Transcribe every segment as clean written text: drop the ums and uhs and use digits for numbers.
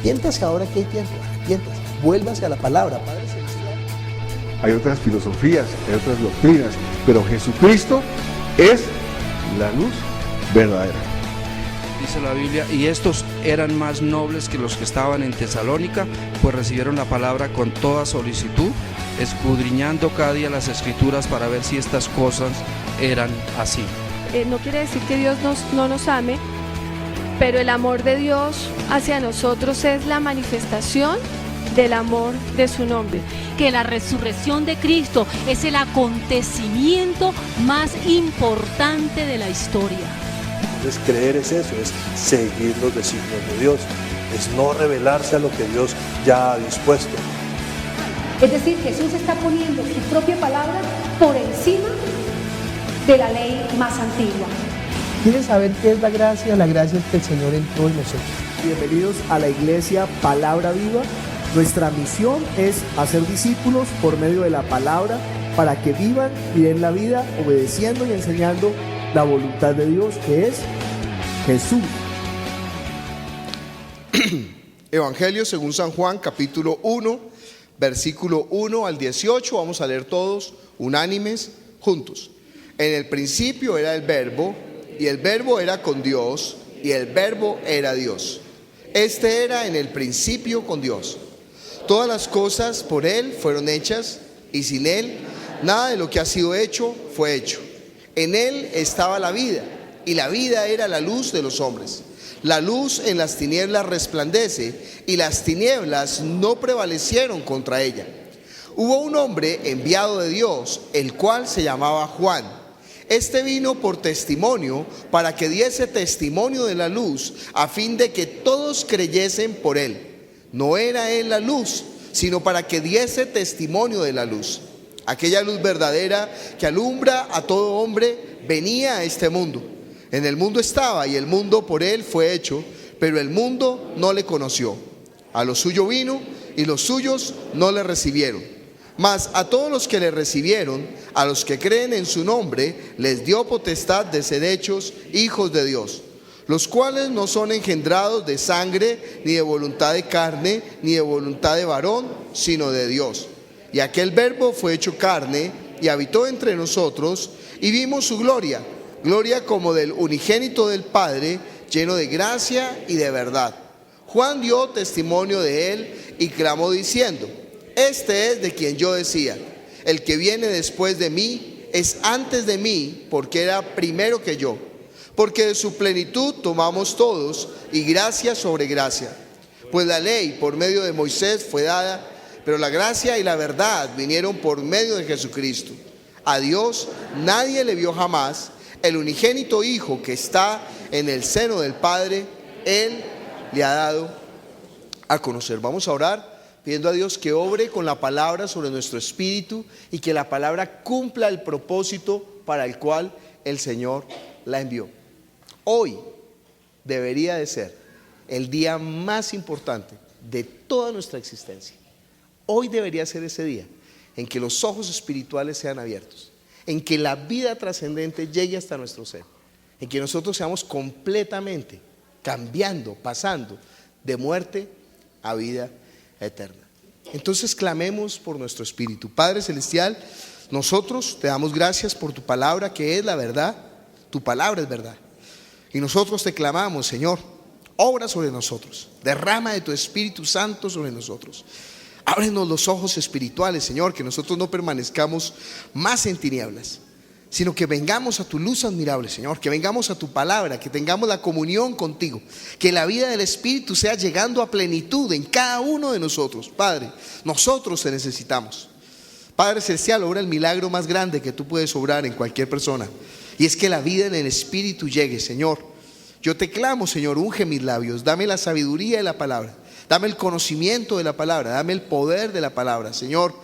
arrepiéntase ahora que hay tiempo, arrepiéntase, vuélvase a la palabra, Padre Celestial. Hay otras filosofías, hay otras doctrinas, pero Jesucristo es la luz verdadera. Dice la Biblia, y estos eran más nobles que los que estaban en Tesalónica, pues recibieron la palabra con toda solicitud, escudriñando cada día las Escrituras para ver si estas cosas eran así. No quiere decir que Dios no nos ame, pero el amor de Dios hacia nosotros es la manifestación del amor de su nombre. Que la resurrección de Cristo es el acontecimiento más importante de la historia. Entonces creer es eso, es seguir los designios de Dios, es no rebelarse a lo que Dios ya ha dispuesto. Es decir, Jesús está poniendo su propia palabra por encima de la ley más antigua. ¿Quieres saber qué es la gracia? La gracia es que el Señor entró en nosotros. Bienvenidos a la iglesia Palabra Viva. Nuestra misión es hacer discípulos por medio de la palabra para que vivan y den la vida obedeciendo y enseñando la voluntad de Dios, que es Jesús. Evangelio según San Juan, capítulo 1, versículo 1 al 18. Vamos a leer todos unánimes juntos. En el principio era el Verbo, y el Verbo era con Dios, y el Verbo era Dios. Este era en el principio con Dios. Todas las cosas por Él fueron hechas, y sin Él nada de lo que ha sido hecho fue hecho. En Él estaba la vida, y la vida era la luz de los hombres. La luz en las tinieblas resplandece, y las tinieblas no prevalecieron contra ella. Hubo un hombre enviado de Dios, el cual se llamaba Juan. Este vino por testimonio, para que diese testimonio de la luz, a fin de que todos creyesen por él. No era él la luz, sino para que diese testimonio de la luz. Aquella luz verdadera que alumbra a todo hombre venía a este mundo. En el mundo estaba, y el mundo por él fue hecho, pero el mundo no le conoció. A lo suyo vino, y los suyos no le recibieron. Mas a todos los que le recibieron, a los que creen en su nombre, les dio potestad de ser hechos hijos de Dios, los cuales no son engendrados de sangre, ni de voluntad de carne, ni de voluntad de varón, sino de Dios. Y aquel Verbo fue hecho carne, y habitó entre nosotros, y vimos su gloria, gloria como del unigénito del Padre, lleno de gracia y de verdad. Juan dio testimonio de él, y clamó diciendo: Este es de quien yo decía, el que viene después de mí es antes de mí, porque era primero que yo. Porque de su plenitud tomamos todos, y gracia sobre gracia. Pues la ley por medio de Moisés fue dada, pero la gracia y la verdad vinieron por medio de Jesucristo. A Dios nadie le vio jamás. El unigénito Hijo que está en el seno del Padre, Él le ha dado a conocer. Vamos a orar pidiendo a Dios que obre con la palabra sobre nuestro espíritu, y que la palabra cumpla el propósito para el cual el Señor la envió. Hoy debería de ser el día más importante de toda nuestra existencia. Hoy debería ser ese día en que los ojos espirituales sean abiertos, en que la vida trascendente llegue hasta nuestro ser, en que nosotros seamos completamente cambiando, pasando de muerte a vida eterna. Entonces clamemos por nuestro espíritu. Padre Celestial, nosotros te damos gracias por tu palabra, que es la verdad. Tu palabra es verdad, y nosotros te clamamos: Señor, obra sobre nosotros, derrama de tu Espíritu Santo sobre nosotros. Ábrenos los ojos espirituales, Señor, que nosotros no permanezcamos más en tinieblas, sino que vengamos a tu luz admirable, Señor, que vengamos a tu palabra, que tengamos la comunión contigo, que la vida del Espíritu sea llegando a plenitud en cada uno de nosotros. Padre, nosotros te necesitamos. Padre Celestial, obra el milagro más grande que tú puedes obrar en cualquier persona, y es que la vida en el Espíritu llegue, Señor. Yo te clamo, Señor, unge mis labios, dame la sabiduría de la palabra, dame el conocimiento de la palabra, dame el poder de la palabra, Señor.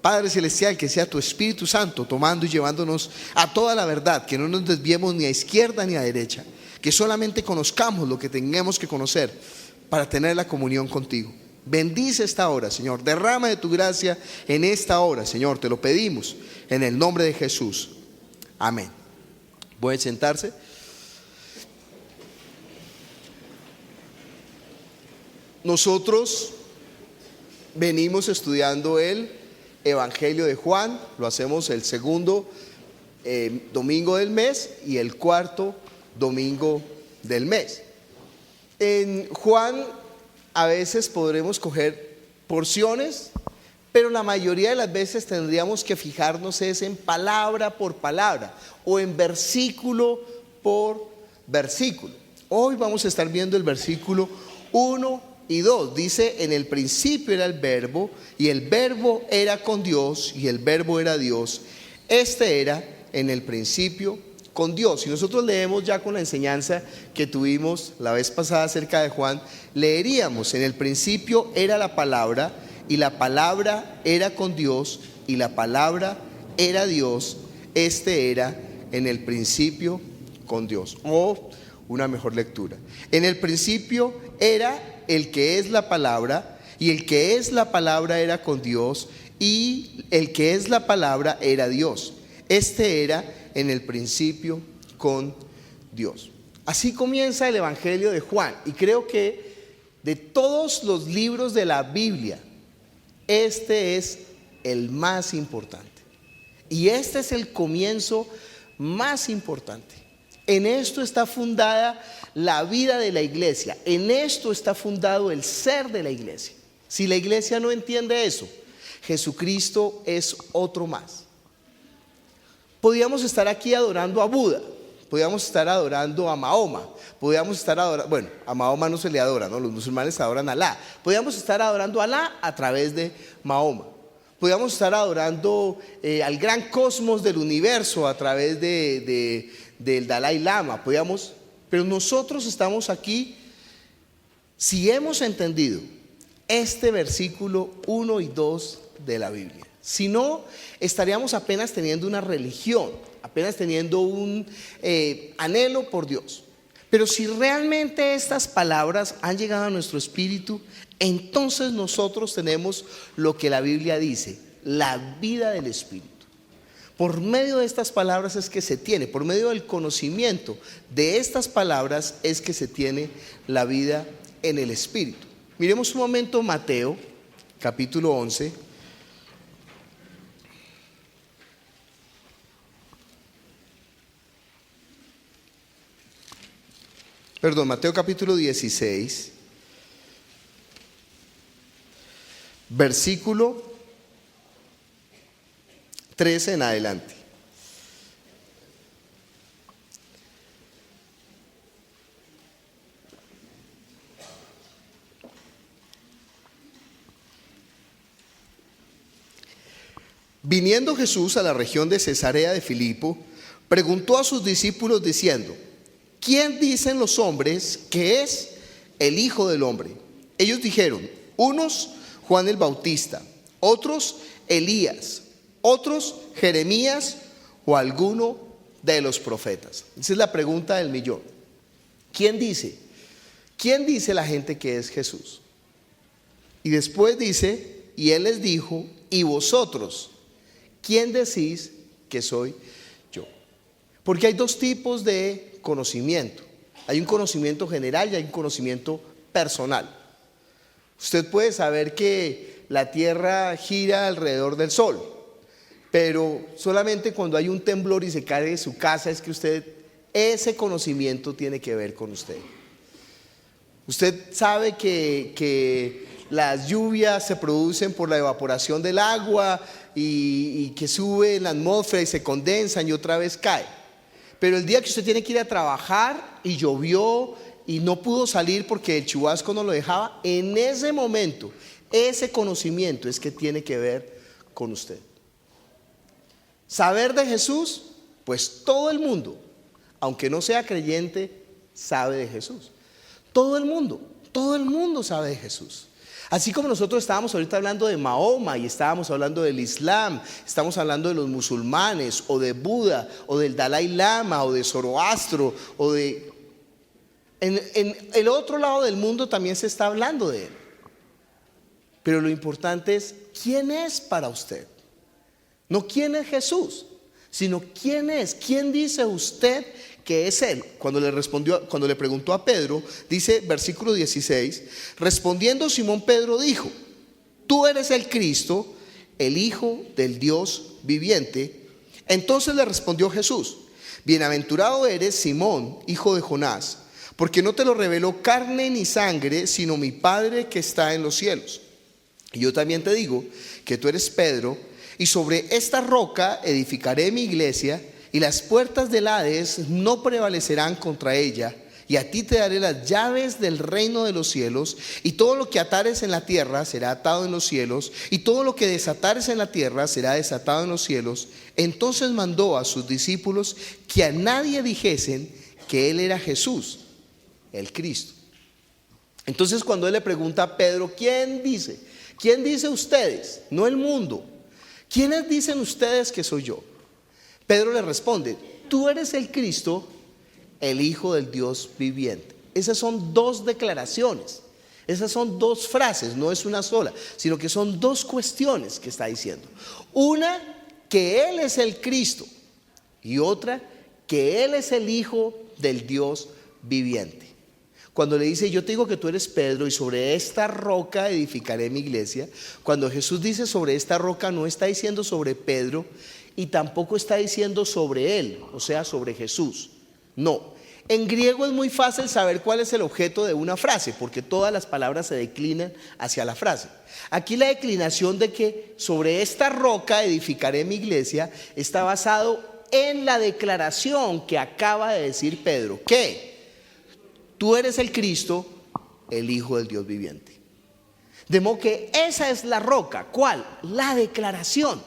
Padre Celestial, que sea tu Espíritu Santo tomando y llevándonos a toda la verdad, que no nos desviemos ni a izquierda ni a derecha, que solamente conozcamos lo que tengamos que conocer para tener la comunión contigo. Bendice esta hora, Señor, derrama de tu gracia en esta hora, Señor, te lo pedimos en el nombre de Jesús, amén. Pueden sentarse. Nosotros venimos estudiando el Evangelio de Juan, lo hacemos el segundo domingo del mes y el cuarto domingo del mes. En Juan a veces podremos coger porciones, pero la mayoría de las veces tendríamos que fijarnos es en palabra por palabra o en versículo por versículo. Hoy vamos a estar viendo el versículo 1 y 2. Dice: en el principio era el verbo, y el verbo era con Dios, y el verbo era Dios. Este era en el principio con Dios. Y nosotros leemos ya con la enseñanza que tuvimos la vez pasada acerca de Juan, leeríamos: en el principio era la palabra, y la palabra era con Dios, y la palabra era Dios. Este era en el principio con Dios. O una mejor lectura: en el principio era el que es la palabra, y el que es la palabra era con Dios, y el que es la palabra era Dios. Este era en el principio con Dios. Así comienza el Evangelio de Juan, y creo que de todos los libros de la Biblia, este es el más importante. Y este es el comienzo más importante. En esto está fundada la vida de la iglesia. En esto está fundado el ser de la iglesia. Si la iglesia no entiende eso, Jesucristo es otro más. Podíamos estar aquí adorando a Buda, podíamos estar adorando a Mahoma, podíamos estar adorando, bueno, a Mahoma no se le adora, ¿no? Los musulmanes adoran a Alá. Podíamos estar adorando a Alá a través de Mahoma. Podíamos estar adorando al gran cosmos del universo a través del Dalai Lama. Pero nosotros estamos aquí, si hemos entendido este versículo 1 y 2 de la Biblia. Si no, estaríamos apenas teniendo una religión, apenas teniendo un anhelo por Dios. Pero si realmente estas palabras han llegado a nuestro espíritu, entonces nosotros tenemos lo que la Biblia dice: la vida del espíritu. Por medio de estas palabras es que se tiene, por medio del conocimiento de estas palabras es que se tiene la vida en el espíritu. Miremos un momento Mateo, capítulo 11. Mateo capítulo 16, versículo 13 en adelante. Viniendo Jesús a la región de Cesarea de Filipo, preguntó a sus discípulos diciendo: ¿quién dicen los hombres que es el Hijo del Hombre? Ellos dijeron: unos Juan el Bautista, otros Elías, otros Jeremías o alguno de los profetas. Esa es la pregunta del millón. ¿Quién dice? ¿Quién dice la gente que es Jesús? Y después dice: y él les dijo: ¿y vosotros quién decís que soy yo? Porque hay dos tipos de conocimiento. Hay un conocimiento general y hay un conocimiento personal. Usted puede saber que la tierra gira alrededor del sol, pero solamente cuando hay un temblor y se cae de su casa es que ese conocimiento tiene que ver con usted. Usted sabe que las lluvias se producen por la evaporación del agua y que sube en la atmósfera y se condensan y otra vez cae. Pero el día que usted tiene que ir a trabajar y llovió y no pudo salir porque el chubasco no lo dejaba, en ese momento, ese conocimiento es que tiene que ver con usted. Saber de Jesús, pues todo el mundo, aunque no sea creyente, sabe de Jesús. Todo el mundo sabe de Jesús. Así como nosotros estábamos ahorita hablando de Mahoma y estábamos hablando del Islam, estamos hablando de los musulmanes o de Buda o del Dalai Lama o de Zoroastro o de... En el otro lado del mundo también se está hablando de él. Pero lo importante es quién es para usted. No quién es Jesús, sino quién es. ¿Quién dice usted que es Él. Cuando le preguntó a Pedro, dice versículo 16, respondiendo Simón Pedro dijo, tú eres el Cristo, el Hijo del Dios viviente. Entonces le respondió Jesús, bienaventurado eres Simón, hijo de Jonás, porque no te lo reveló carne ni sangre, sino mi Padre que está en los cielos. Y yo también te digo que tú eres Pedro, y sobre esta roca edificaré mi iglesia, y las puertas del Hades no prevalecerán contra ella. Y a ti te daré las llaves del reino de los cielos, y todo lo que atares en la tierra será atado en los cielos, y todo lo que desatares en la tierra será desatado en los cielos. Entonces mandó a sus discípulos que a nadie dijesen que él era Jesús, el Cristo. Entonces cuando él le pregunta a Pedro, ¿quién dice ustedes? No el mundo. ¿Quiénes dicen ustedes que soy yo? Pedro le responde, tú eres el Cristo, el Hijo del Dios viviente. Esas son dos declaraciones, esas son dos frases, no es una sola, sino que son dos cuestiones que está diciendo. Una, que Él es el Cristo, y otra, que Él es el Hijo del Dios viviente. Cuando le dice, yo te digo que tú eres Pedro, y sobre esta roca edificaré mi iglesia, cuando Jesús dice sobre esta roca, no está diciendo sobre Pedro, y tampoco está diciendo sobre Él, o sea, sobre Jesús. No. En griego es muy fácil saber cuál es el objeto de una frase, porque todas las palabras se declinan hacia la frase. Aquí la declinación de que sobre esta roca edificaré mi iglesia está basado en la declaración que acaba de decir Pedro, que tú eres el Cristo, el Hijo del Dios viviente. De modo que esa es la roca. ¿Cuál? La declaración.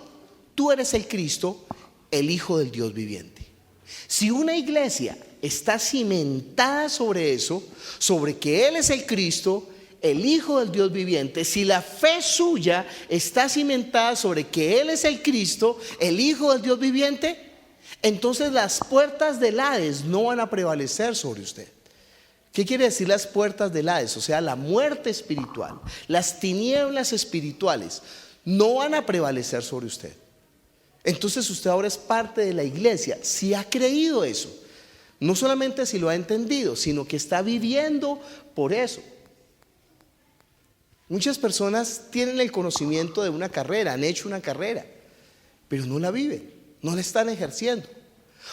Tú eres el Cristo, el Hijo del Dios viviente. Si una iglesia está cimentada sobre eso, sobre que Él es el Cristo, el Hijo del Dios viviente, si la fe suya está cimentada sobre que Él es el Cristo, el Hijo del Dios viviente, entonces las puertas del Hades no van a prevalecer sobre usted. ¿Qué quiere decir las puertas del Hades? O sea, la muerte espiritual, las tinieblas espirituales no van a prevalecer sobre usted. Entonces usted ahora es parte de la iglesia, si ha creído eso. No solamente si lo ha entendido, sino que está viviendo por eso. Muchas personas tienen el conocimiento de una carrera, han hecho una carrera, pero no la viven, no la están ejerciendo.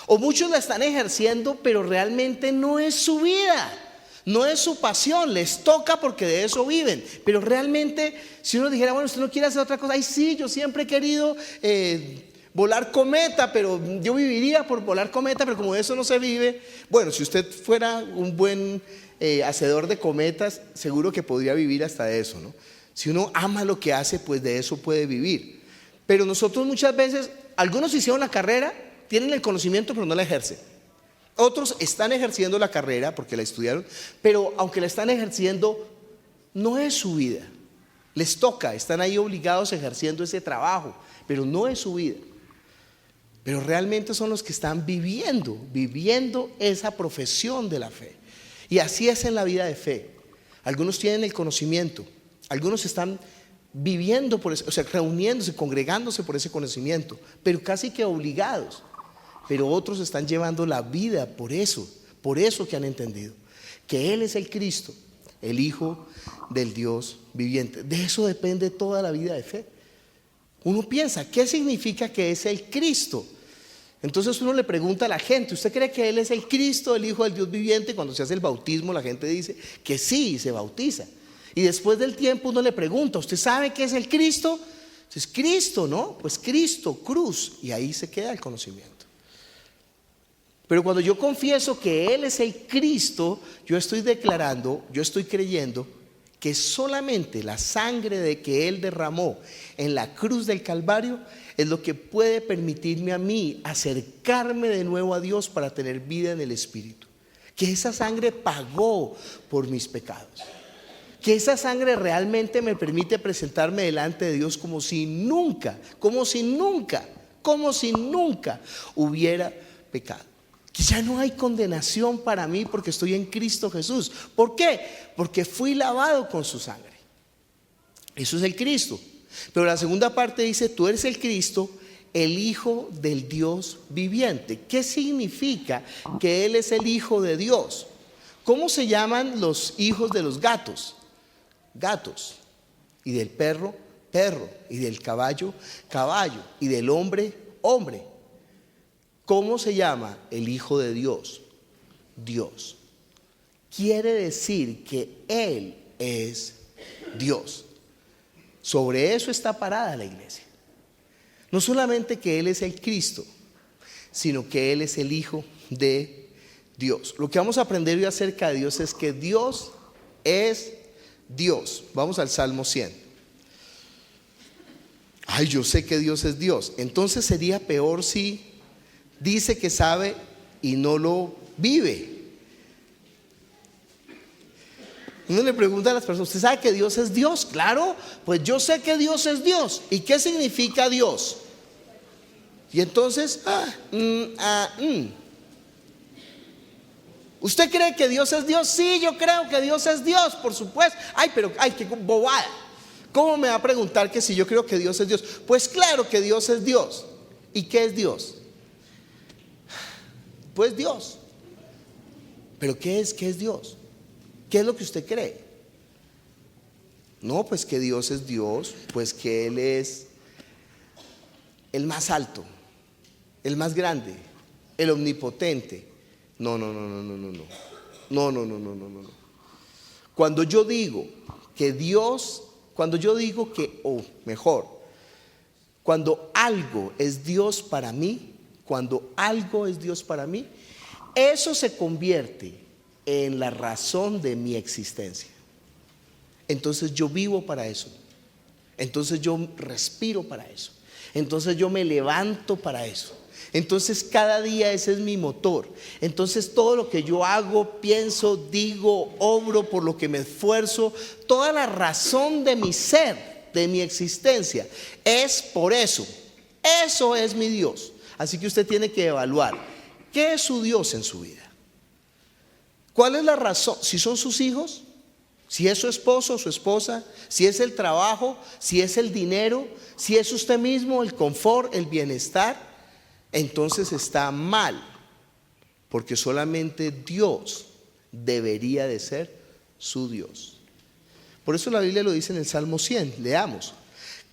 O muchos la están ejerciendo, pero realmente no es su vida, no es su pasión, les toca porque de eso viven. Pero realmente, si uno dijera, bueno, usted no quiere hacer otra cosa, ay sí, yo siempre he querido volar cometa, pero yo viviría por volar cometa, pero como de eso no se vive. Bueno, si usted fuera un buen hacedor de cometas, seguro que podría vivir hasta de eso, ¿no? Si uno ama lo que hace, pues de eso puede vivir. Pero nosotros muchas veces, algunos hicieron la carrera, tienen el conocimiento, pero no la ejercen. Otros están ejerciendo la carrera porque la estudiaron, pero aunque la están ejerciendo, no es su vida. Les toca, están ahí obligados ejerciendo ese trabajo, pero no es su vida. Pero realmente son los que están viviendo esa profesión de la fe. Y así es en la vida de fe. Algunos tienen el conocimiento, algunos están viviendo por eso, o sea, reuniéndose, congregándose por ese conocimiento, pero casi que obligados. Pero otros están llevando la vida por eso que han entendido, que Él es el Cristo, el Hijo del Dios viviente. De eso depende toda la vida de fe. Uno piensa, ¿qué significa que es el Cristo? Entonces uno le pregunta a la gente, ¿usted cree que Él es el Cristo, el Hijo del Dios viviente? Cuando se hace el bautismo, la gente dice que sí, y se bautiza. Y después del tiempo uno le pregunta, ¿usted sabe qué es el Cristo? Entonces, Cristo, ¿no? Pues Cristo, cruz, y ahí se queda el conocimiento. Pero cuando yo confieso que Él es el Cristo, yo estoy declarando, yo estoy creyendo que solamente la sangre de que Él derramó en la cruz del Calvario es lo que puede permitirme a mí acercarme de nuevo a Dios para tener vida en el Espíritu. Que esa sangre pagó por mis pecados. Que esa sangre realmente me permite presentarme delante de Dios como si nunca hubiera pecado. Que ya no hay condenación para mí porque estoy en Cristo Jesús. ¿Por qué? Porque fui lavado con su sangre. Eso es el Cristo. Pero la segunda parte dice, tú eres el Cristo, el Hijo del Dios viviente. ¿Qué significa que Él es el Hijo de Dios? ¿Cómo se llaman los hijos de los gatos? Gatos. Y del perro, perro. Y del caballo, caballo. Y del hombre, hombre. ¿Cómo se llama el Hijo de Dios? Dios. Quiere decir que Él es Dios. Sobre eso está parada la iglesia. No solamente que Él es el Cristo, sino que Él es el Hijo de Dios. Lo que vamos a aprender hoy acerca de Dios es que Dios es Dios. Vamos al Salmo 100. Ay, yo sé que Dios es Dios. Entonces sería peor si dice que sabe y no lo vive. Uno le pregunta a las personas, ¿usted sabe que Dios es Dios? Claro, pues yo sé que Dios es Dios. ¿Y qué significa Dios? Y entonces, ¿usted cree que Dios es Dios? Sí, yo creo que Dios es Dios, por supuesto. Ay, qué bobada. ¿Cómo me va a preguntar que si yo creo que Dios es Dios? Pues claro que Dios es Dios. ¿Y qué es Dios? Pues Dios. ¿Pero qué es Dios? ¿Qué es lo que usted cree? No, pues que Dios es Dios, pues que Él es el más alto, el más grande, el omnipotente. No. Cuando yo digo que Dios, cuando algo es Dios para mí, eso se convierte en la razón de mi existencia. Entonces yo vivo para eso. Entonces yo respiro para eso. Entonces yo me levanto para eso. Entonces cada día ese es mi motor. Entonces todo lo que yo hago, pienso, digo, obro, por lo que me esfuerzo, toda la razón de mi ser, de mi existencia, es por eso. Eso es mi Dios. Así que usted tiene que evaluar ¿qué es su Dios en su vida? ¿Cuál es la razón? Si son sus hijos, si es su esposo o su esposa, si es el trabajo, si es el dinero, si es usted mismo, el confort, el bienestar, entonces está mal, porque solamente Dios debería de ser su Dios. Por eso la Biblia lo dice en el Salmo 100, leamos.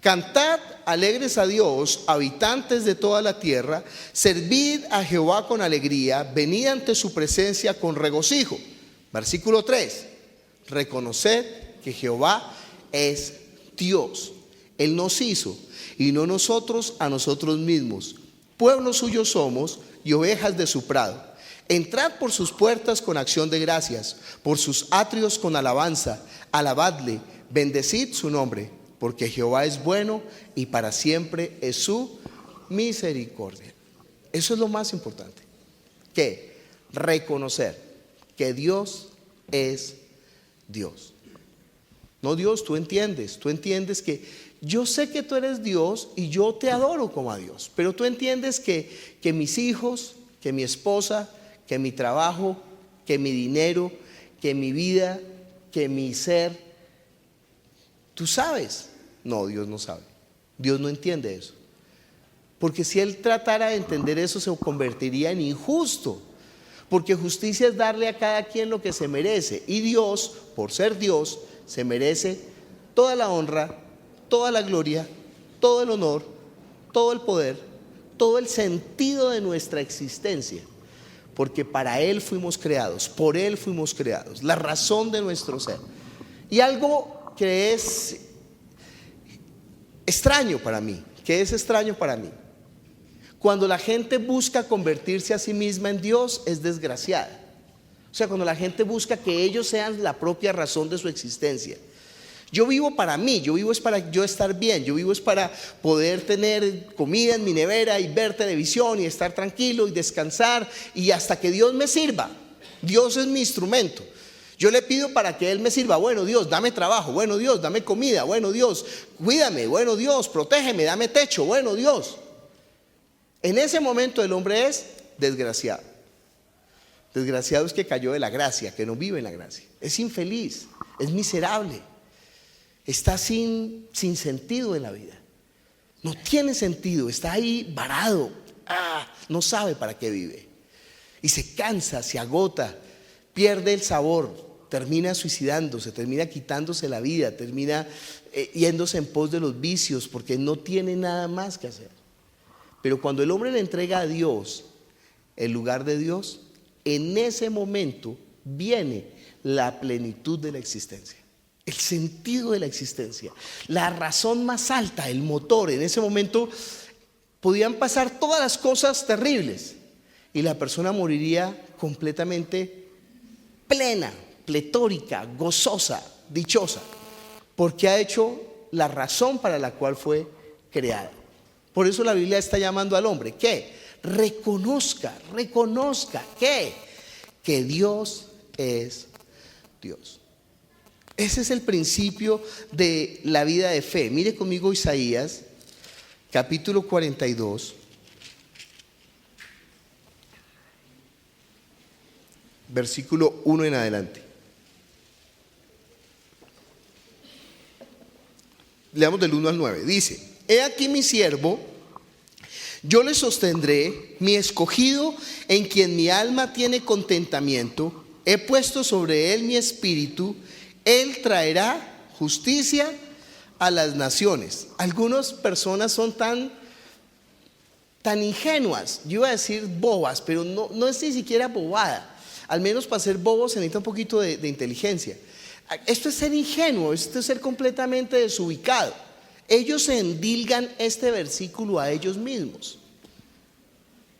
Cantad alegres a Dios, habitantes de toda la tierra, servid a Jehová con alegría, venid ante su presencia con regocijo. Versículo 3, reconoced que Jehová es Dios. Él nos hizo y no nosotros a nosotros mismos. Pueblo suyo somos y ovejas de su prado. Entrad por sus puertas con acción de gracias, por sus atrios con alabanza. Alabadle, bendecid su nombre. Porque Jehová es bueno y para siempre es su misericordia. Eso es lo más importante. ¿Qué? Reconocer que Dios es Dios. No, Dios, tú entiendes que yo sé que tú eres Dios y yo te adoro como a Dios. Pero tú entiendes que mis hijos, que mi esposa, que mi trabajo, que mi dinero, que mi vida, que mi ser, tú sabes. No, Dios no sabe. Dios no entiende eso. Porque si Él tratara de entender eso, se convertiría en injusto. Porque justicia es darle a cada quien lo que se merece. Y Dios, por ser Dios, se merece toda la honra, toda la gloria, todo el honor, todo el poder, todo el sentido de nuestra existencia. Porque para Él fuimos creados, por Él fuimos creados, la razón de nuestro ser. Y algo que es extraño para mí, cuando la gente busca convertirse a sí misma en Dios, es desgraciada. O sea, cuando la gente busca que ellos sean la propia razón de su existencia. Yo vivo para mí, yo vivo es para yo estar bien, yo vivo es para poder tener comida en mi nevera y ver televisión y estar tranquilo y descansar y hasta que Dios me sirva. Dios es mi instrumento. Yo le pido para que Él me sirva. Bueno, Dios, dame trabajo. Bueno, Dios, dame comida. Bueno, Dios, cuídame. Bueno, Dios, protégeme, dame techo. Bueno, Dios. En ese momento el hombre es desgraciado. Desgraciado es que cayó de la gracia, que no vive en la gracia. Es infeliz, es miserable. Está sin sentido en la vida. No tiene sentido, está ahí varado, no sabe para qué vive. Y se cansa, se agota, pierde el sabor, termina suicidándose, termina quitándose la vida, termina yéndose en pos de los vicios porque no tiene nada más que hacer. Pero cuando el hombre le entrega a Dios el lugar de Dios, en ese momento viene la plenitud de la existencia, el sentido de la existencia, la razón más alta, el motor. En ese momento podían pasar todas las cosas terribles y la persona moriría completamente plena, pletórica, gozosa, dichosa, porque ha hecho la razón para la cual fue creada. Por eso la Biblia está llamando al hombre que reconozca que Dios es Dios. Ese es el principio de la vida de fe. Mire conmigo Isaías, capítulo 42, versículo 1 en adelante. Leamos del 1 al 9. Dice: He aquí mi siervo, yo le sostendré, mi escogido, en quien mi alma tiene contentamiento. He puesto sobre él mi espíritu. Él traerá justicia a las naciones. Algunas personas son tan ingenuas, yo iba a decir bobas, pero no es ni siquiera bobada. Al menos para ser bobos se necesita un poquito de inteligencia. Esto es ser ingenuo, esto es ser completamente desubicado. Ellos se endilgan este versículo a ellos mismos.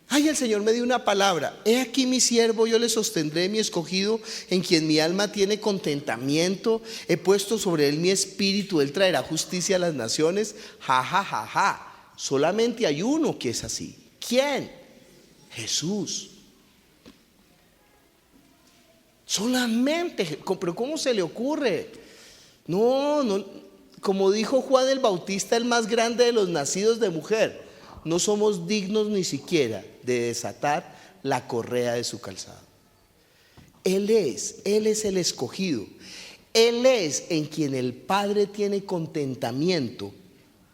Ay, el Señor me dio una palabra. He aquí mi siervo, yo le sostendré, mi escogido, en quien mi alma tiene contentamiento. He puesto sobre él mi espíritu, él traerá justicia a las naciones. Ja, ja, ja, ja. Solamente hay uno que es así. ¿Quién? Jesús. Solamente. Pero ¿cómo se le ocurre? No, como dijo Juan el Bautista, el más grande de los nacidos de mujer, no somos dignos ni siquiera de desatar la correa de su calzado. Él es el escogido. Él es en quien el Padre tiene contentamiento.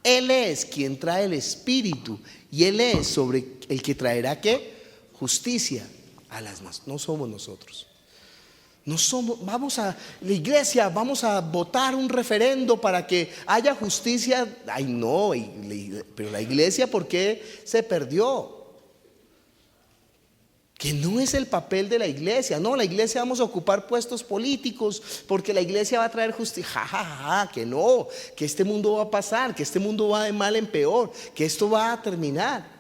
Él es quien trae el Espíritu. Y Él es sobre el que traerá ¿qué? Justicia a las naciones. No somos nosotros. No somos, vamos a la iglesia, vamos a votar un referendo para que haya justicia. Ay, no, pero la iglesia, ¿por qué se perdió? Que no es el papel de la iglesia. No, la iglesia vamos a ocupar puestos políticos porque la iglesia va a traer justicia. Ja, ja, ja, que no, que este mundo va a pasar, que este mundo va de mal en peor, que esto va a terminar.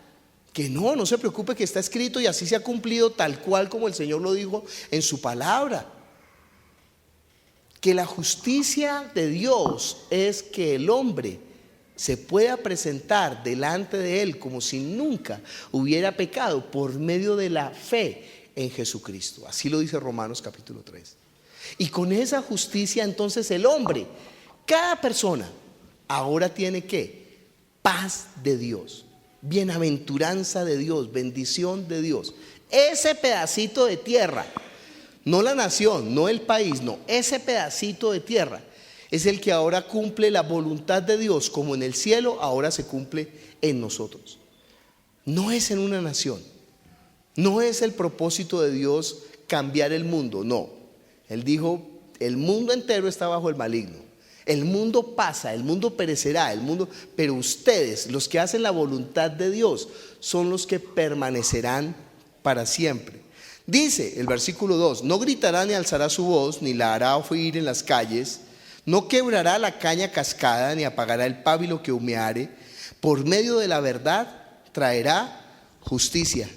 Que no se preocupe, que está escrito y así se ha cumplido tal cual como el Señor lo dijo en su palabra. Que la justicia de Dios es que el hombre se pueda presentar delante de Él como si nunca hubiera pecado por medio de la fe en Jesucristo. Así lo dice Romanos capítulo 3. Y con esa justicia entonces el hombre, cada persona, ahora tiene ¿qué? Paz de Dios, bienaventuranza de Dios, bendición de Dios. Ese pedacito de tierra, no la nación, no el país, no, ese pedacito de tierra es el que ahora cumple la voluntad de Dios, como en el cielo ahora se cumple en nosotros. No es en una nación, no es el propósito de Dios cambiar el mundo, no. Él dijo, el mundo entero está bajo el maligno. El mundo pasa, el mundo perecerá, pero ustedes, los que hacen la voluntad de Dios, son los que permanecerán para siempre. Dice el versículo 2, no gritará ni alzará su voz, ni la hará oír en las calles, no quebrará la caña cascada, ni apagará el pábilo que humeare. Por medio de la verdad traerá justicia.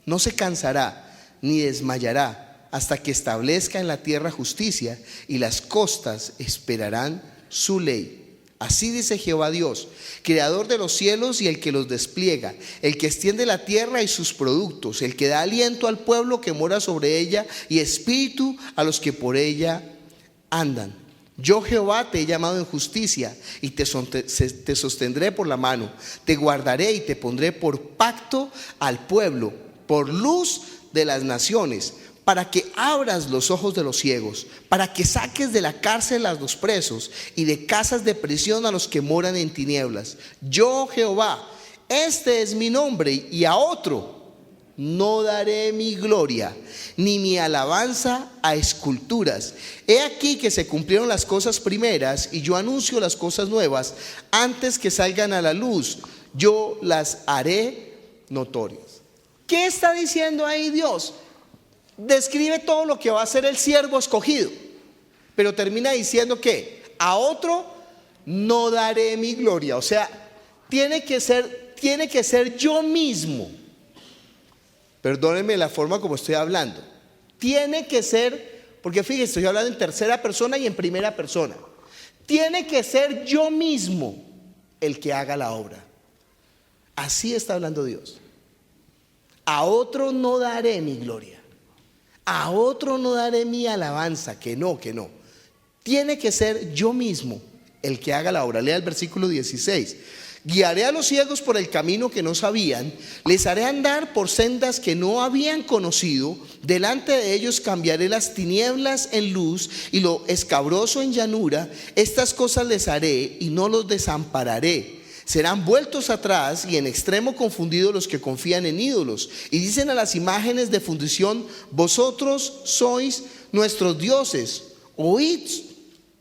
No se cansará, ni desmayará, hasta que establezca en la tierra justicia, y las costas esperarán su ley. Así dice Jehová Dios, creador de los cielos y el que los despliega, el que extiende la tierra y sus productos, el que da aliento al pueblo que mora sobre ella y espíritu a los que por ella andan. Yo Jehová te he llamado en justicia y te sostendré por la mano, te guardaré y te pondré por pacto al pueblo, por luz de las naciones, para que abras los ojos de los ciegos, para que saques de la cárcel a los presos y de casas de prisión a los que moran en tinieblas. Yo, Jehová, este es mi nombre, y a otro no daré mi gloria, ni mi alabanza a esculturas. He aquí que se cumplieron las cosas primeras, y yo anuncio las cosas nuevas. Antes que salgan a la luz, yo las haré notorias. ¿Qué está diciendo ahí Dios? Describe todo lo que va a hacer el siervo escogido, pero termina diciendo que a otro no daré mi gloria. O sea, tiene que ser yo mismo. Perdónenme la forma como estoy hablando. Tiene que ser, porque fíjense, estoy hablando en tercera persona y en primera persona. Tiene que ser yo mismo el que haga la obra. Así está hablando Dios. A otro no daré mi gloria. A otro no daré mi alabanza. Que no. Tiene que ser yo mismo el que haga la obra. Lea el versículo 16. Guiaré a los ciegos por el camino que no sabían, les haré andar por sendas que no habían conocido. Delante de ellos cambiaré las tinieblas en luz y lo escabroso en llanura. Estas cosas les haré y no los desampararé. Serán vueltos atrás y en extremo confundidos los que confían en ídolos y dicen a las imágenes de fundición: vosotros sois nuestros dioses. Oíd,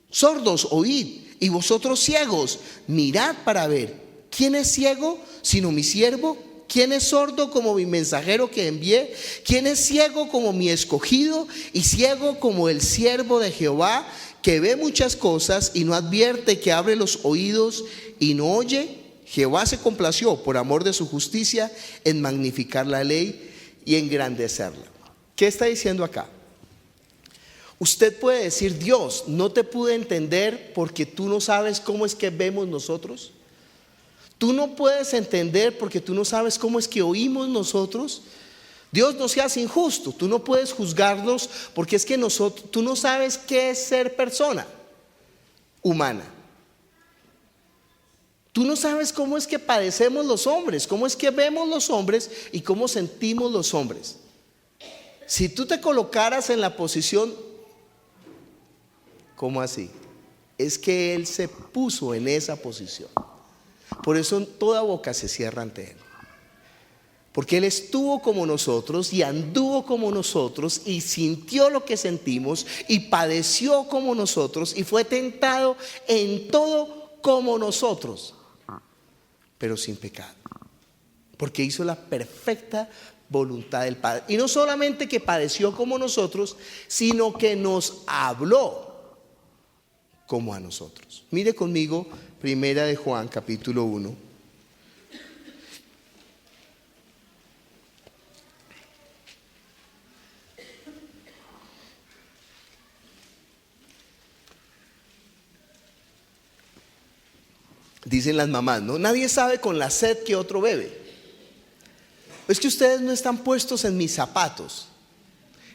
sordos, oíd, y vosotros ciegos, mirad para ver. ¿Quién es ciego sino mi siervo? ¿Quién es sordo como mi mensajero que envié? ¿Quién es ciego como mi escogido y ciego como el siervo de Jehová, que ve muchas cosas y no advierte, que abre los oídos y no oye? Jehová se complació por amor de su justicia en magnificar la ley y engrandecerla. ¿Qué está diciendo acá? Usted puede decir: Dios, no te pude entender porque tú no sabes cómo es que vemos nosotros. Tú no puedes entender porque tú no sabes cómo es que oímos nosotros. Dios, no seas injusto. Tú no puedes juzgarnos porque es que tú no sabes qué es ser persona humana. Tú no sabes cómo es que padecemos los hombres, cómo es que vemos los hombres y cómo sentimos los hombres. Si tú te colocaras en la posición, ¿cómo así? Es que Él se puso en esa posición. Por eso toda boca se cierra ante Él. Porque Él estuvo como nosotros y anduvo como nosotros y sintió lo que sentimos y padeció como nosotros y fue tentado en todo como nosotros, pero sin pecado. Porque hizo la perfecta voluntad del Padre. Y no solamente que padeció como nosotros, sino que nos habló como a nosotros. Mire conmigo Primera de Juan, capítulo 1. Dicen las mamás, ¿no? Nadie sabe con la sed que otro bebe. Es que ustedes no están puestos en mis zapatos.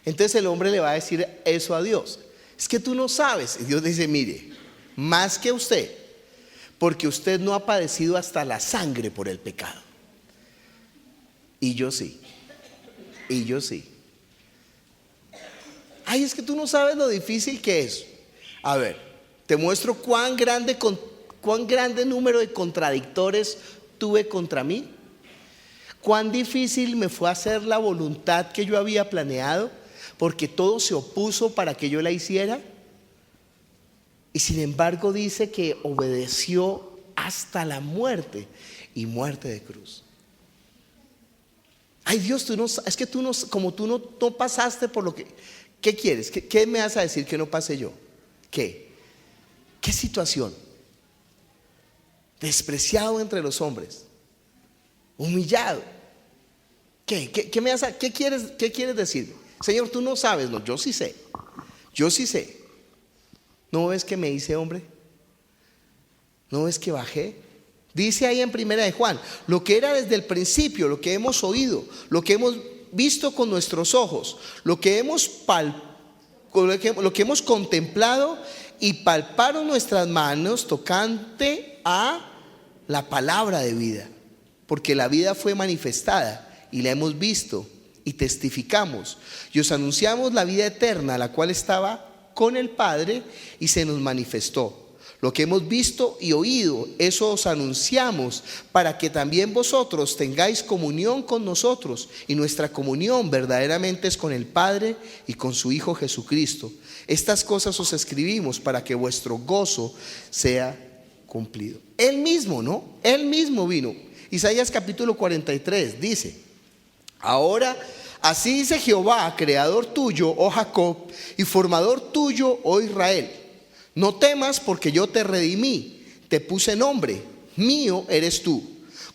Entonces el hombre le va a decir eso a Dios. Es que tú no sabes. Y Dios dice: mire, más que usted, porque usted no ha padecido hasta la sangre por el pecado. Y yo sí. Y yo sí. Ay, es que tú no sabes lo difícil que es. A ver, te muestro cuán grande número de contradictores tuve contra mí. Cuán difícil me fue hacer la voluntad que yo había planeado, porque todo se opuso para que yo la hiciera. Y sin embargo dice que obedeció hasta la muerte, y muerte de cruz. Ay, Dios, es que tú no, como tú no pasaste por lo que... ¿Qué quieres? ¿Qué me vas a decir que no pasé yo? ¿Qué situación? Despreciado entre los hombres, humillado. ¿Qué quieres decir? Señor, tú no sabes. No, yo sí sé. ¿No ves que me hice hombre? ¿No ves que bajé? Dice ahí en Primera de Juan: lo que era desde el principio, lo que hemos oído, lo que hemos visto con nuestros ojos, lo que hemos contemplado y palparon nuestras manos tocante a la palabra de vida. Porque la vida fue manifestada y la hemos visto y testificamos y os anunciamos la vida eterna, la cual estaba con el Padre y se nos manifestó. Lo que hemos visto y oído, eso os anunciamos, para que también vosotros tengáis comunión con nosotros. Y nuestra comunión verdaderamente es con el Padre y con su Hijo Jesucristo. Estas cosas os escribimos para que vuestro gozo sea cumplido. Él mismo, ¿no? Él mismo vino. Isaías capítulo 43 dice: ahora así dice Jehová, creador tuyo, oh Jacob, y formador tuyo, oh Israel. No temas, porque yo te redimí, te puse nombre, mío eres tú.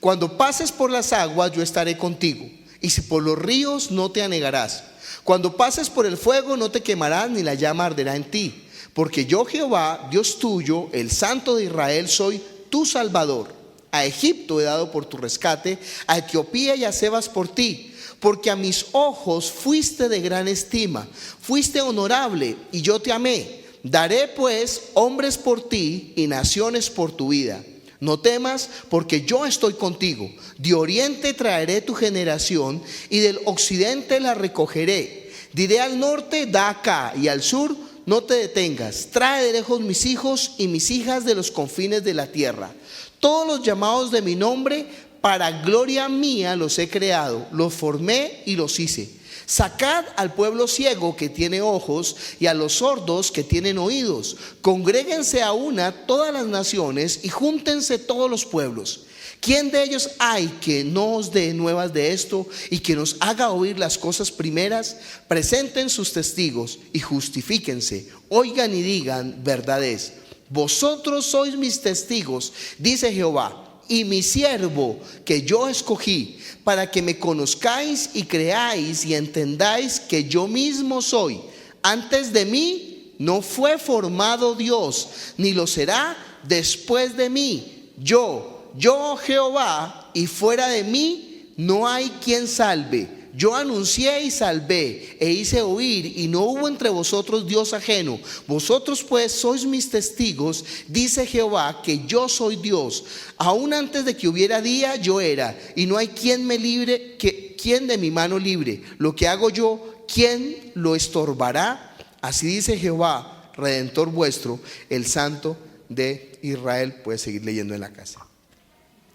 Cuando pases por las aguas, yo estaré contigo, y si por los ríos, no te anegarás. Cuando pases por el fuego, no te quemarás, ni la llama arderá en ti. Porque yo, Jehová, Dios tuyo, el Santo de Israel, soy tu Salvador. A Egipto he dado por tu rescate, a Etiopía y a Sebas por ti. Porque a mis ojos fuiste de gran estima, fuiste honorable, y yo te amé. Daré pues hombres por ti y naciones por tu vida. No temas, porque yo estoy contigo. De oriente traeré tu generación, y del occidente la recogeré. Diré al norte, da acá, y al sur, no te detengas. Trae de lejos mis hijos y mis hijas de los confines de la tierra. Todos los llamados de mi nombre, para gloria mía los he creado, los formé y los hice. Sacad al pueblo ciego que tiene ojos y a los sordos que tienen oídos. Congréguense a una todas las naciones y júntense todos los pueblos. ¿Quién de ellos hay que no os dé nuevas de esto y que nos haga oír las cosas primeras? Presenten sus testigos y justifíquense. Oigan y digan, verdad es. Vosotros sois mis testigos, dice Jehová, y mi siervo que yo escogí, para que me conozcáis y creáis y entendáis que yo mismo soy. Antes de mí no fue formado Dios, ni lo será después de mí. Yo Jehová, y fuera de mí no hay quien salve. Yo anuncié y salvé, e hice oír, y no hubo entre vosotros Dios ajeno. Vosotros pues sois mis testigos, dice Jehová, que yo soy Dios. Aún antes de que hubiera día, yo era, y no hay quien me libre, quien de mi mano libre. Lo que hago yo, ¿quién lo estorbará? Así dice Jehová, Redentor vuestro, el Santo de Israel. Puedes seguir leyendo en la casa.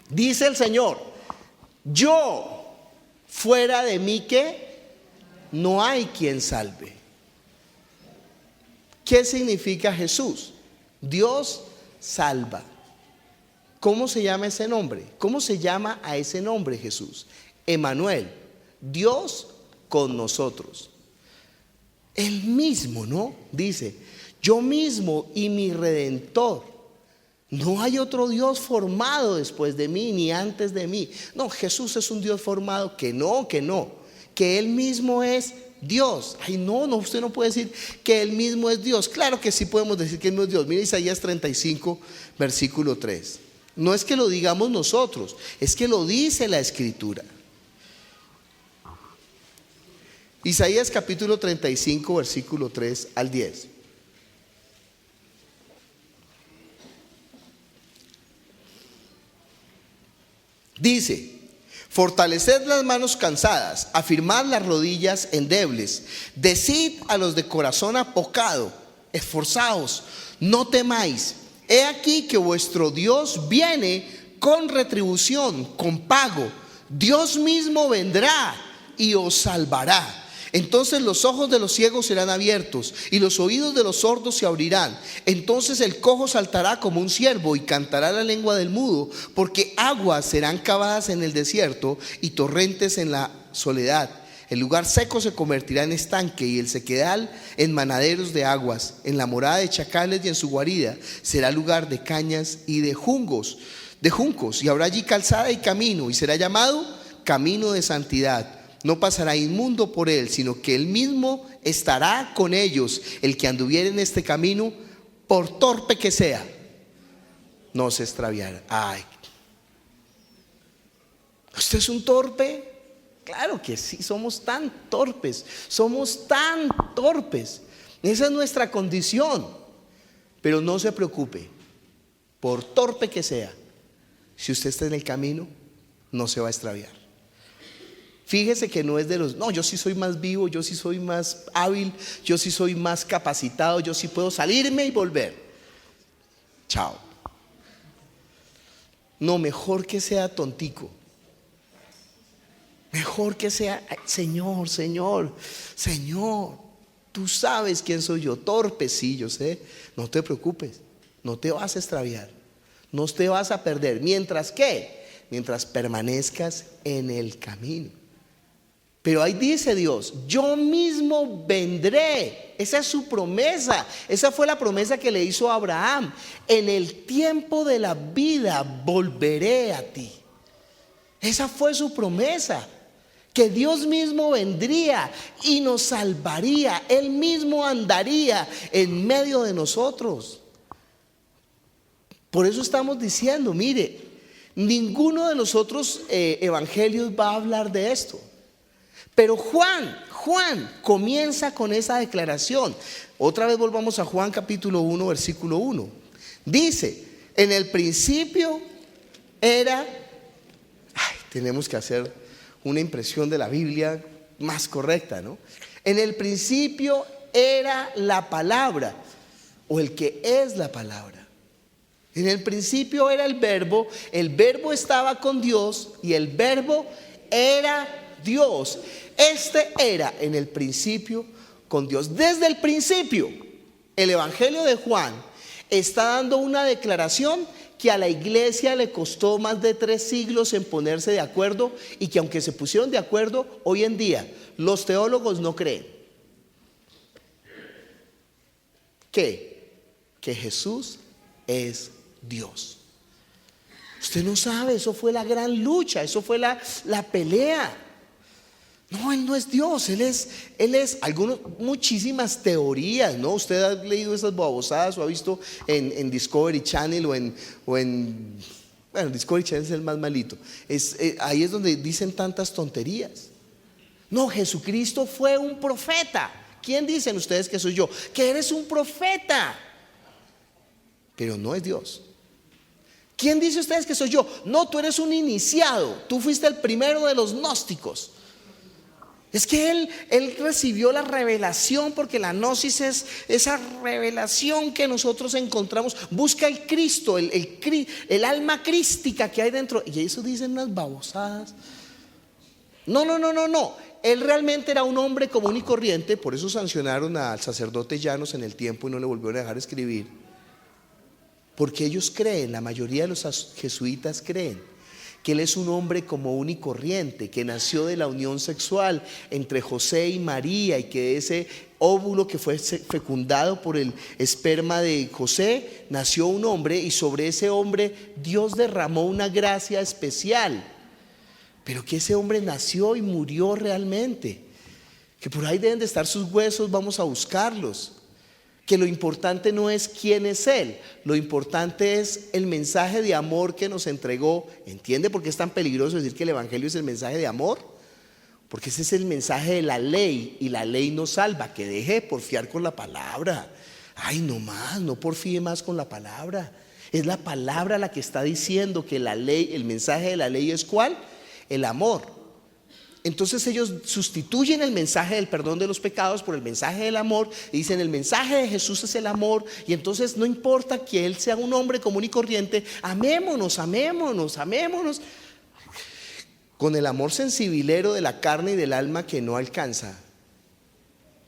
Dice el Señor: yo, fuera de mí, ¿qué? No hay quien salve. ¿Qué significa Jesús? Dios salva. ¿Cómo se llama ese nombre? ¿Cómo se llama a ese nombre Jesús? Emmanuel, Dios con nosotros. Él mismo, ¿no? Dice, yo mismo y mi Redentor. No hay otro Dios formado después de mí ni antes de mí. No, Jesús es un Dios formado. Que no, que Él mismo es Dios. Ay, no, usted no puede decir que Él mismo es Dios. Claro que sí podemos decir que Él mismo es Dios. Mira Isaías 35, versículo 3. No es que lo digamos nosotros, es que lo dice la Escritura. Isaías capítulo 35, versículo 3 al 10. Dice: fortaleced las manos cansadas, afirmad las rodillas endebles, decid a los de corazón apocado, esforzaos, no temáis. He aquí que vuestro Dios viene con retribución, con pago. Dios mismo vendrá y os salvará. Entonces los ojos de los ciegos serán abiertos y los oídos de los sordos se abrirán. Entonces el cojo saltará como un ciervo y cantará la lengua del mudo, porque aguas serán cavadas en el desierto y torrentes en la soledad. El lugar seco se convertirá en estanque y el sequedal en manaderos de aguas. En la morada de chacales y en su guarida será lugar de cañas y de juncos. Y habrá allí calzada y camino, y será llamado camino de santidad. No pasará inmundo por él, sino que él mismo estará con ellos. El que anduviere en este camino, por torpe que sea, no se extraviará. Ay, ¿usted es un torpe? Claro que sí, somos tan torpes. Esa es nuestra condición. Pero no se preocupe, por torpe que sea, si usted está en el camino, no se va a extraviar. Fíjese que no es de los, no, yo sí soy más vivo, yo sí soy más hábil, yo sí soy más capacitado, yo sí puedo salirme y volver. Chao. No, mejor que sea tontico. Mejor que sea, Señor, Señor, Señor, tú sabes quién soy yo, torpe, sí, yo sé. No te preocupes, no te vas a extraviar, no te vas a perder. Mientras permanezcas en el camino. Pero ahí dice Dios, yo mismo vendré. Esa es su promesa. Esa fue la promesa que le hizo a Abraham. En el tiempo de la vida volveré a ti. Esa fue su promesa. Que Dios mismo vendría y nos salvaría. Él mismo andaría en medio de nosotros. Por eso estamos diciendo, mire, ninguno de los otros evangelios va a hablar de esto. Pero Juan comienza con esa declaración. Otra vez volvamos a Juan capítulo 1, versículo 1. Dice, en el principio era... tenemos que hacer una impresión de la Biblia más correcta, ¿no? En el principio era la palabra, o el que es la palabra. En el principio era el verbo estaba con Dios y el verbo era Dios. Este era en el principio con Dios. Desde el principio, el Evangelio de Juan está dando una declaración que a la iglesia le costó más de 3 siglos en ponerse de acuerdo, y que aunque se pusieron de acuerdo, hoy en día los teólogos no creen. ¿Qué? Que Jesús es Dios. Usted no sabe, eso fue la gran lucha, eso fue la pelea. No, Él no es Dios, Él es muchísimas teorías, ¿no? Usted ha leído esas babosadas o ha visto en Discovery Channel bueno, Discovery Channel es el más malito. Ahí es donde dicen tantas tonterías. No, Jesucristo fue un profeta. ¿Quién dicen ustedes que soy yo? Que eres un profeta, pero no es Dios. ¿Quién dice ustedes que soy yo? No, tú eres un iniciado, tú fuiste el primero de los gnósticos. Es que él recibió la revelación, porque la gnosis es esa revelación que nosotros encontramos. Busca el Cristo, el alma crística que hay dentro. Y eso dicen unas babosadas. No. Él realmente era un hombre común y corriente. Por eso sancionaron al sacerdote Llanos en el tiempo y no le volvieron a dejar escribir. Porque ellos creen, la mayoría de los jesuitas creen que él es un hombre común y corriente, que nació de la unión sexual entre José y María, y que ese óvulo que fue fecundado por el esperma de José nació un hombre, y sobre ese hombre Dios derramó una gracia especial, pero que ese hombre nació y murió realmente, que por ahí deben de estar sus huesos, vamos a buscarlos. Que lo importante no es quién es Él, lo importante es el mensaje de amor que nos entregó. ¿Entiende por qué es tan peligroso decir que el Evangelio es el mensaje de amor? Porque ese es el mensaje de la ley, y la ley no salva. Que deje de porfiar con la palabra. Ay, no más, no porfíe más con la palabra. Es la palabra la que está diciendo que la ley, el mensaje de la ley es ¿cuál? El amor. Entonces ellos sustituyen el mensaje del perdón de los pecados por el mensaje del amor, y dicen el mensaje de Jesús es el amor, y entonces no importa que Él sea un hombre común y corriente, amémonos con el amor sensibilero de la carne y del alma que no alcanza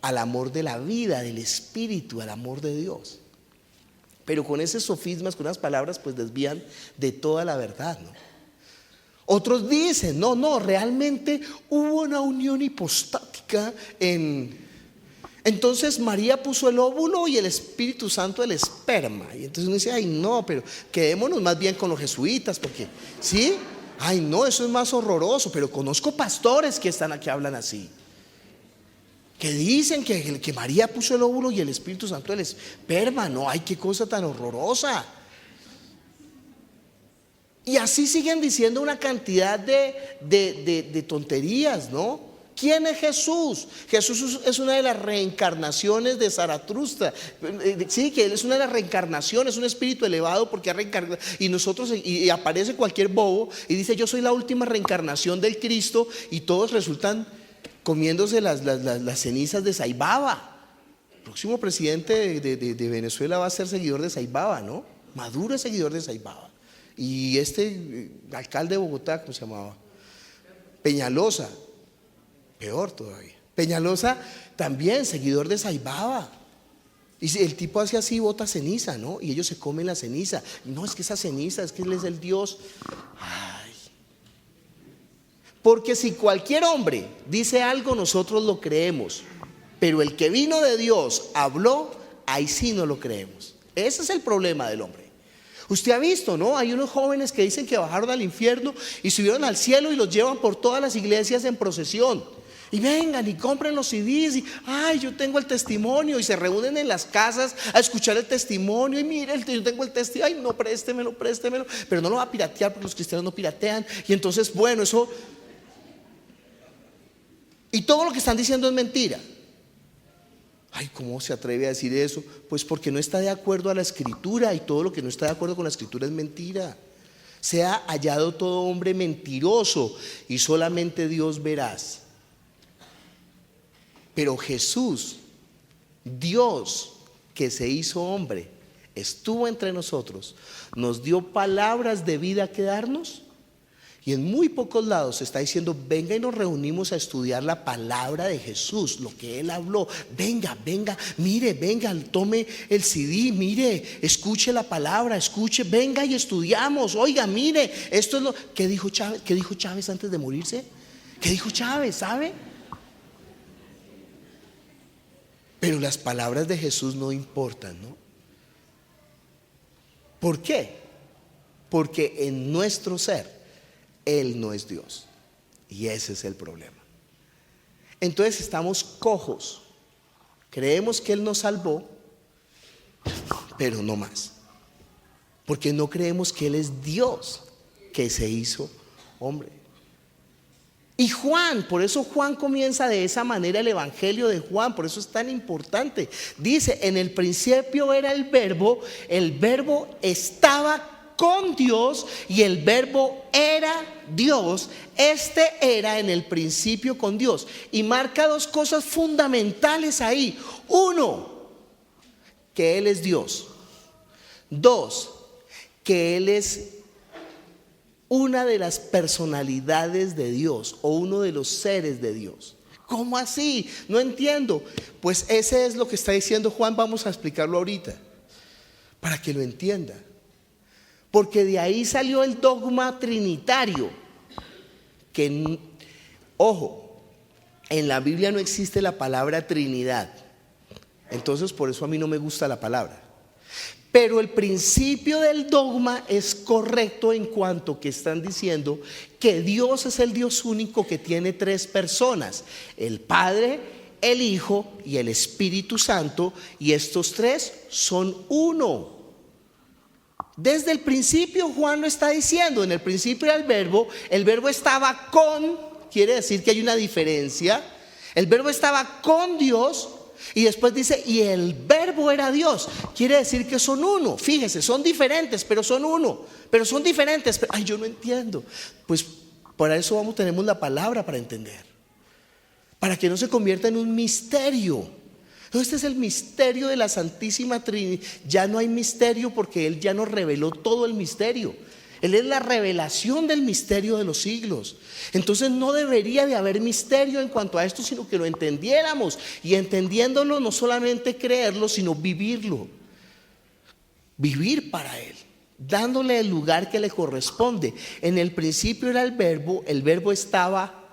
al amor de la vida, del espíritu, al amor de Dios. Pero con esos sofismas, con unas palabras, pues desvían de toda la verdad, ¿no? Otros dicen, no, realmente hubo una unión hipostática entonces María puso el óvulo y el Espíritu Santo el esperma. Y entonces uno dice, ay no, pero quedémonos más bien con los jesuitas, porque, ¿sí? Ay no, eso es más horroroso. Pero conozco pastores que están aquí, hablan así, que dicen que María puso el óvulo y el Espíritu Santo el esperma. No, ay, qué cosa tan horrorosa. Y así siguen diciendo una cantidad de tonterías, ¿no? ¿Quién es Jesús? Jesús es una de las reencarnaciones de Zaratustra. Sí, que él es una de las reencarnaciones, un espíritu elevado porque ha reencarnado. Y nosotros, y aparece cualquier bobo y dice: yo soy la última reencarnación del Cristo, y todos resultan comiéndose las cenizas de Saibaba. El próximo presidente de Venezuela va a ser seguidor de Saibaba, ¿no? Maduro es seguidor de Saibaba. Y alcalde de Bogotá, ¿cómo se llamaba? Peñalosa. Peor todavía. Peñalosa también, seguidor de Saibaba. Y el tipo hace así, bota ceniza, ¿no? Y ellos se comen la ceniza. No, es que esa ceniza, es que él es el Dios. Ay. Porque si cualquier hombre dice algo, nosotros lo creemos. Pero el que vino de Dios habló, ahí sí no lo creemos. Ese es el problema del hombre. Usted ha visto, ¿no? Hay unos jóvenes que dicen que bajaron al infierno y subieron al cielo y los llevan por todas las iglesias en procesión. Y vengan y compren los CDs y ay, yo tengo el testimonio, y se reúnen en las casas a escuchar el testimonio. Y mire, yo tengo el testimonio, ay, no, préstemelo, pero no lo va a piratear porque los cristianos no piratean. Y entonces, bueno, eso, y todo lo que están diciendo es mentira. Ay, ¿cómo se atreve a decir eso? Pues porque no está de acuerdo a la escritura, y todo lo que no está de acuerdo con la escritura es mentira. Sea hallado todo hombre mentiroso y solamente Dios veraz. Pero Jesús, Dios que se hizo hombre, estuvo entre nosotros, nos dio palabras de vida que darnos, y en muy pocos lados está diciendo: venga y nos reunimos a estudiar la palabra de Jesús, lo que Él habló. Venga, mire, venga, tome el CD, mire, escuche la palabra, escuche, venga y estudiamos. Oiga, mire, esto es lo que dijo Chávez. ¿Qué dijo Chávez antes de morirse? ¿Qué dijo Chávez? ¿Sabe? Pero las palabras de Jesús no importan, ¿no? ¿Por qué? Porque en nuestro ser Él no es Dios, y ese es el problema. Entonces estamos cojos, creemos que Él nos salvó, pero no más, porque no creemos que Él es Dios que se hizo hombre. Y Juan, por eso Juan comienza de esa manera el evangelio de Juan, por eso es tan importante. Dice: en el principio era el verbo estaba con Dios y el verbo era Dios. Este era en el principio con Dios. Y marca dos cosas fundamentales ahí. Uno, que Él es Dios. Dos, que Él es una de las personalidades de Dios, o uno de los seres de Dios. ¿Cómo así? No entiendo. Pues ese es lo que está diciendo Juan. Vamos a explicarlo ahorita para que lo entienda. Porque de ahí salió el dogma trinitario, que, ojo, en la Biblia no existe la palabra Trinidad. Entonces por eso a mí no me gusta la palabra. Pero el principio del dogma es correcto en cuanto que están diciendo que Dios es el Dios único que tiene tres personas: el Padre, el Hijo y el Espíritu Santo, y estos tres son uno. Desde el principio Juan lo está diciendo. En el principio era el verbo estaba con, quiere decir que hay una diferencia. El verbo estaba con Dios. Y después dice: y el verbo era Dios. Quiere decir que son uno. Fíjese, son diferentes, pero son uno. Pero son diferentes, pero, ay, yo no entiendo. Pues para eso tenemos la palabra para entender, para que no se convierta en un misterio. Este es el misterio de la Santísima Trinidad. Ya no hay misterio porque Él ya nos reveló todo el misterio. Él es la revelación del misterio de los siglos. Entonces no debería de haber misterio en cuanto a esto, sino que lo entendiéramos. Y entendiéndolo, no solamente creerlo, sino vivirlo. Vivir para Él, dándole el lugar que le corresponde. En el principio era el verbo estaba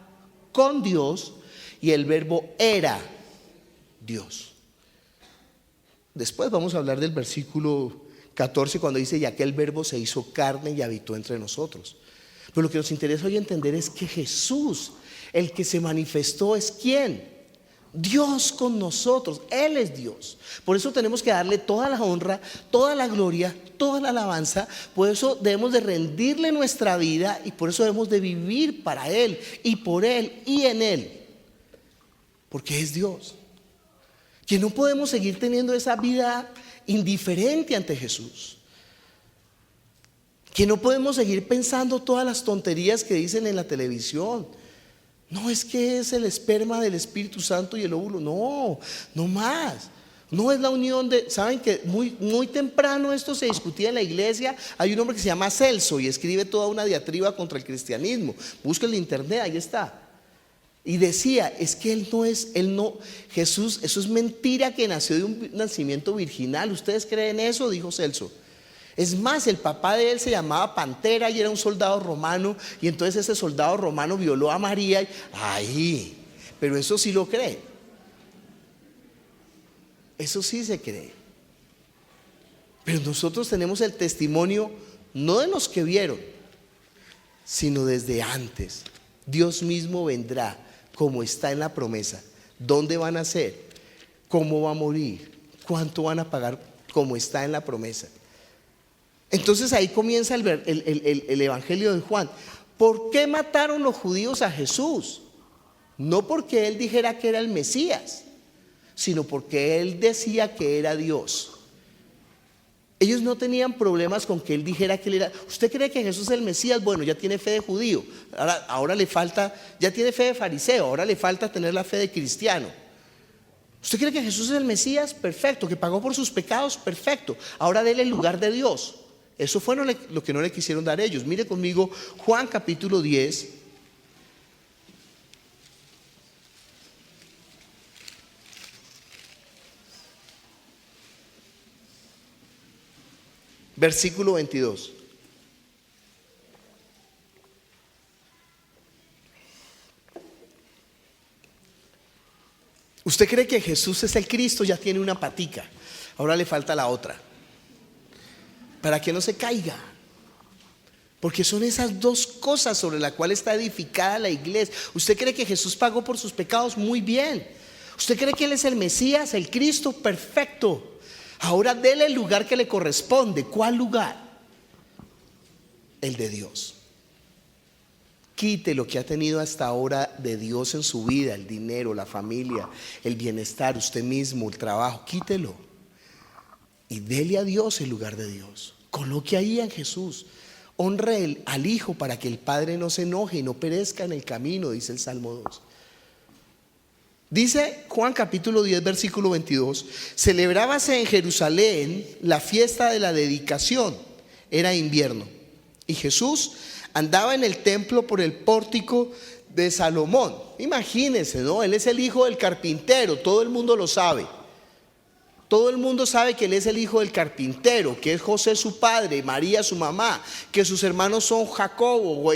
con Dios y el verbo era Dios. Después vamos a hablar del versículo 14, cuando dice: y aquel verbo se hizo carne y habitó entre nosotros. Pero lo que nos interesa hoy entender es que Jesús, el que se manifestó, es ¿quién? Dios con nosotros. Él es Dios. Por eso tenemos que darle toda la honra, toda la gloria, toda la alabanza. Por eso debemos de rendirle nuestra vida, y por eso debemos de vivir para Él y por Él y en Él. porque es Dios. Que no podemos seguir teniendo esa vida indiferente ante Jesús. Que no podemos seguir pensando todas las tonterías que dicen en la televisión. No, es que es el esperma del Espíritu Santo y el óvulo. No, no más. No es la unión de... Saben que muy temprano esto se discutía en la iglesia. Hay un hombre que se llama Celso y escribe toda una diatriba contra el cristianismo. Busquen en internet, ahí está. Y decía, es que Jesús, eso es mentira que nació de un nacimiento virginal. ¿Ustedes creen eso? Dijo Celso. Es más, el papá de él se llamaba Pantera y era un soldado romano, y entonces ese soldado romano violó a María. Pero eso sí lo cree. Eso sí se cree. Pero nosotros tenemos el testimonio no de los que vieron, sino desde antes. Dios mismo vendrá como está en la promesa. ¿Dónde van a ser? ¿Cómo va a morir? ¿Cuánto van a pagar? Como está en la promesa. Entonces ahí comienza el Evangelio de Juan. ¿Por qué mataron los judíos a Jesús? No porque él dijera que era el Mesías, sino porque él decía que era Dios. Ellos no tenían problemas con que él dijera que él era. ¿Usted cree que Jesús es el Mesías? Bueno, ya tiene fe de judío. Ahora le falta, ya tiene fe de fariseo. Ahora le falta tener la fe de cristiano. ¿Usted cree que Jesús es el Mesías? Perfecto. ¿Que pagó por sus pecados? Perfecto. Ahora déle el lugar de Dios. Eso fue lo que no le quisieron dar ellos. Mire conmigo Juan capítulo 10. Versículo 22. ¿Usted cree que Jesús es el Cristo? Ya tiene una patica. Ahora le falta la otra. Para que no se caiga. Porque son esas dos cosas sobre las cuales está edificada la iglesia. ¿Usted cree que Jesús pagó por sus pecados? Muy bien. ¿Usted cree que Él es el Mesías, el Cristo? Perfecto. Ahora dele el lugar que le corresponde. ¿Cuál lugar? El de Dios. Quite lo que ha tenido hasta ahora de Dios en su vida, el dinero, la familia, el bienestar, usted mismo, el trabajo, quítelo. Y dele a Dios el lugar de Dios. Coloque ahí a Jesús. Honre al Hijo para que el Padre no se enoje y no perezca en el camino, dice el Salmo 2. Dice Juan capítulo 10 versículo 22: celebrábase en Jerusalén la fiesta de la dedicación. Era invierno y Jesús andaba en el templo por el pórtico de Salomón. Imagínense, ¿no? Él es el hijo del carpintero, todo el mundo lo sabe. Todo el mundo sabe que él es el hijo del carpintero, que es José su padre, María su mamá, que sus hermanos son Jacobo,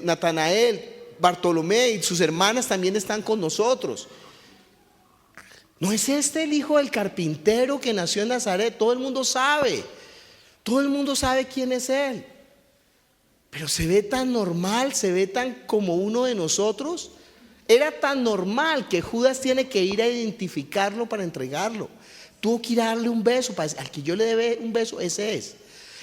Natanael, Bartolomé, y sus hermanas también están con nosotros. ¿No es este el hijo del carpintero que nació en Nazaret? Todo el mundo sabe quién es él. Pero se ve tan normal, se ve tan como uno de nosotros. Era tan normal que Judas tiene que ir a identificarlo para entregarlo. Tuvo que ir a darle un beso, al que yo le debe un beso, ese es.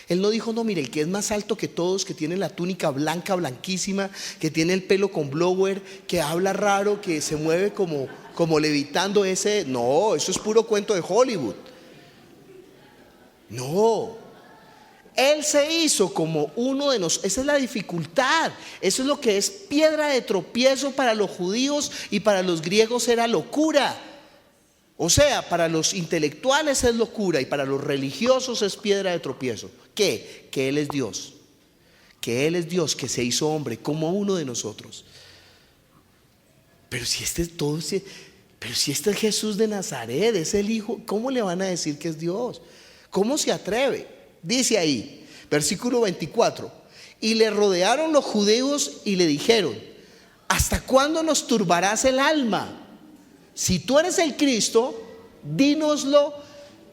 Él no dijo, no, mire, el que es más alto que todos, que tiene la túnica blanca, blanquísima, que tiene el pelo con blower, que habla raro, que se mueve como levitando, ese. No, eso es puro cuento de Hollywood. No. Él se hizo como uno de nosotros. Esa es la dificultad. Eso es lo que es piedra de tropiezo para los judíos, y para los griegos era locura. O sea, para los intelectuales es locura y para los religiosos es piedra de tropiezo. ¿Qué? Que Él es Dios. Que Él es Dios, que se hizo hombre como uno de nosotros. Pero si este es Jesús de Nazaret, es el Hijo, ¿cómo le van a decir que es Dios? ¿Cómo se atreve? Dice ahí, versículo 24: y le rodearon los judíos y le dijeron: ¿hasta cuándo nos turbarás el alma? Si tú eres el Cristo, dínoslo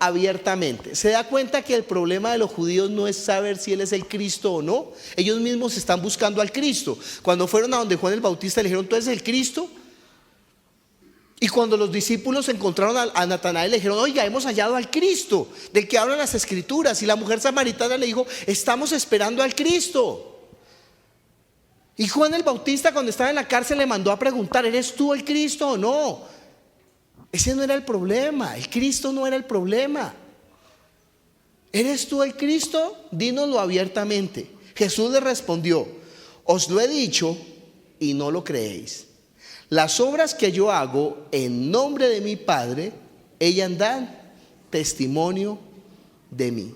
abiertamente. ¿Se da cuenta que el problema de los judíos no es saber si Él es el Cristo o no? Ellos mismos están buscando al Cristo. Cuando fueron a donde Juan el Bautista le dijeron: ¿tú eres el Cristo? Y cuando los discípulos encontraron a Natanael, le dijeron: oiga, hemos hallado al Cristo del que hablan las Escrituras. Y la mujer samaritana le dijo: estamos esperando al Cristo. Y Juan el Bautista, cuando estaba en la cárcel, le mandó a preguntar: ¿eres tú el Cristo o no? Ese no era el problema. El Cristo no era el problema. ¿Eres tú el Cristo? Dínoslo abiertamente. Jesús le respondió: os lo he dicho y no lo creéis. Las obras que yo hago en nombre de mi Padre, ellas dan testimonio de mí.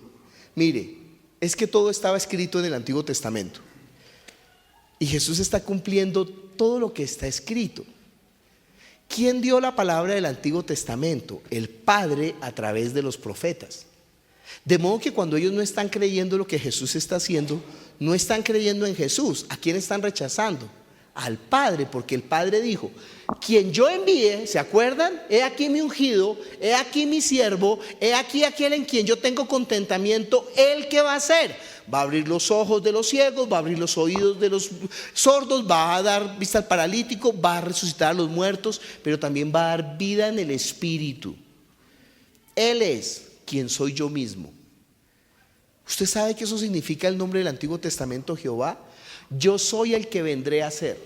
Mire, es que todo estaba escrito en el Antiguo Testamento. Y Jesús está cumpliendo todo lo que está escrito. ¿Quién dio la palabra del Antiguo Testamento? El Padre, a través de los profetas. De modo que cuando ellos no están creyendo lo que Jesús está haciendo, no están creyendo en Jesús. ¿A quién están rechazando? Al Padre, porque el Padre dijo: quien yo envíe, ¿se acuerdan? He aquí mi ungido, he aquí mi siervo, he aquí aquel en quien yo tengo contentamiento. ¿Él qué va a hacer? Va a abrir los ojos de los ciegos, va a abrir los oídos de los sordos, va a dar vista al paralítico, va a resucitar a los muertos, pero también va a dar vida en el Espíritu. Él es quien soy yo mismo. ¿Usted sabe que eso significa el nombre del Antiguo Testamento, Jehová? Yo soy el que vendré a ser.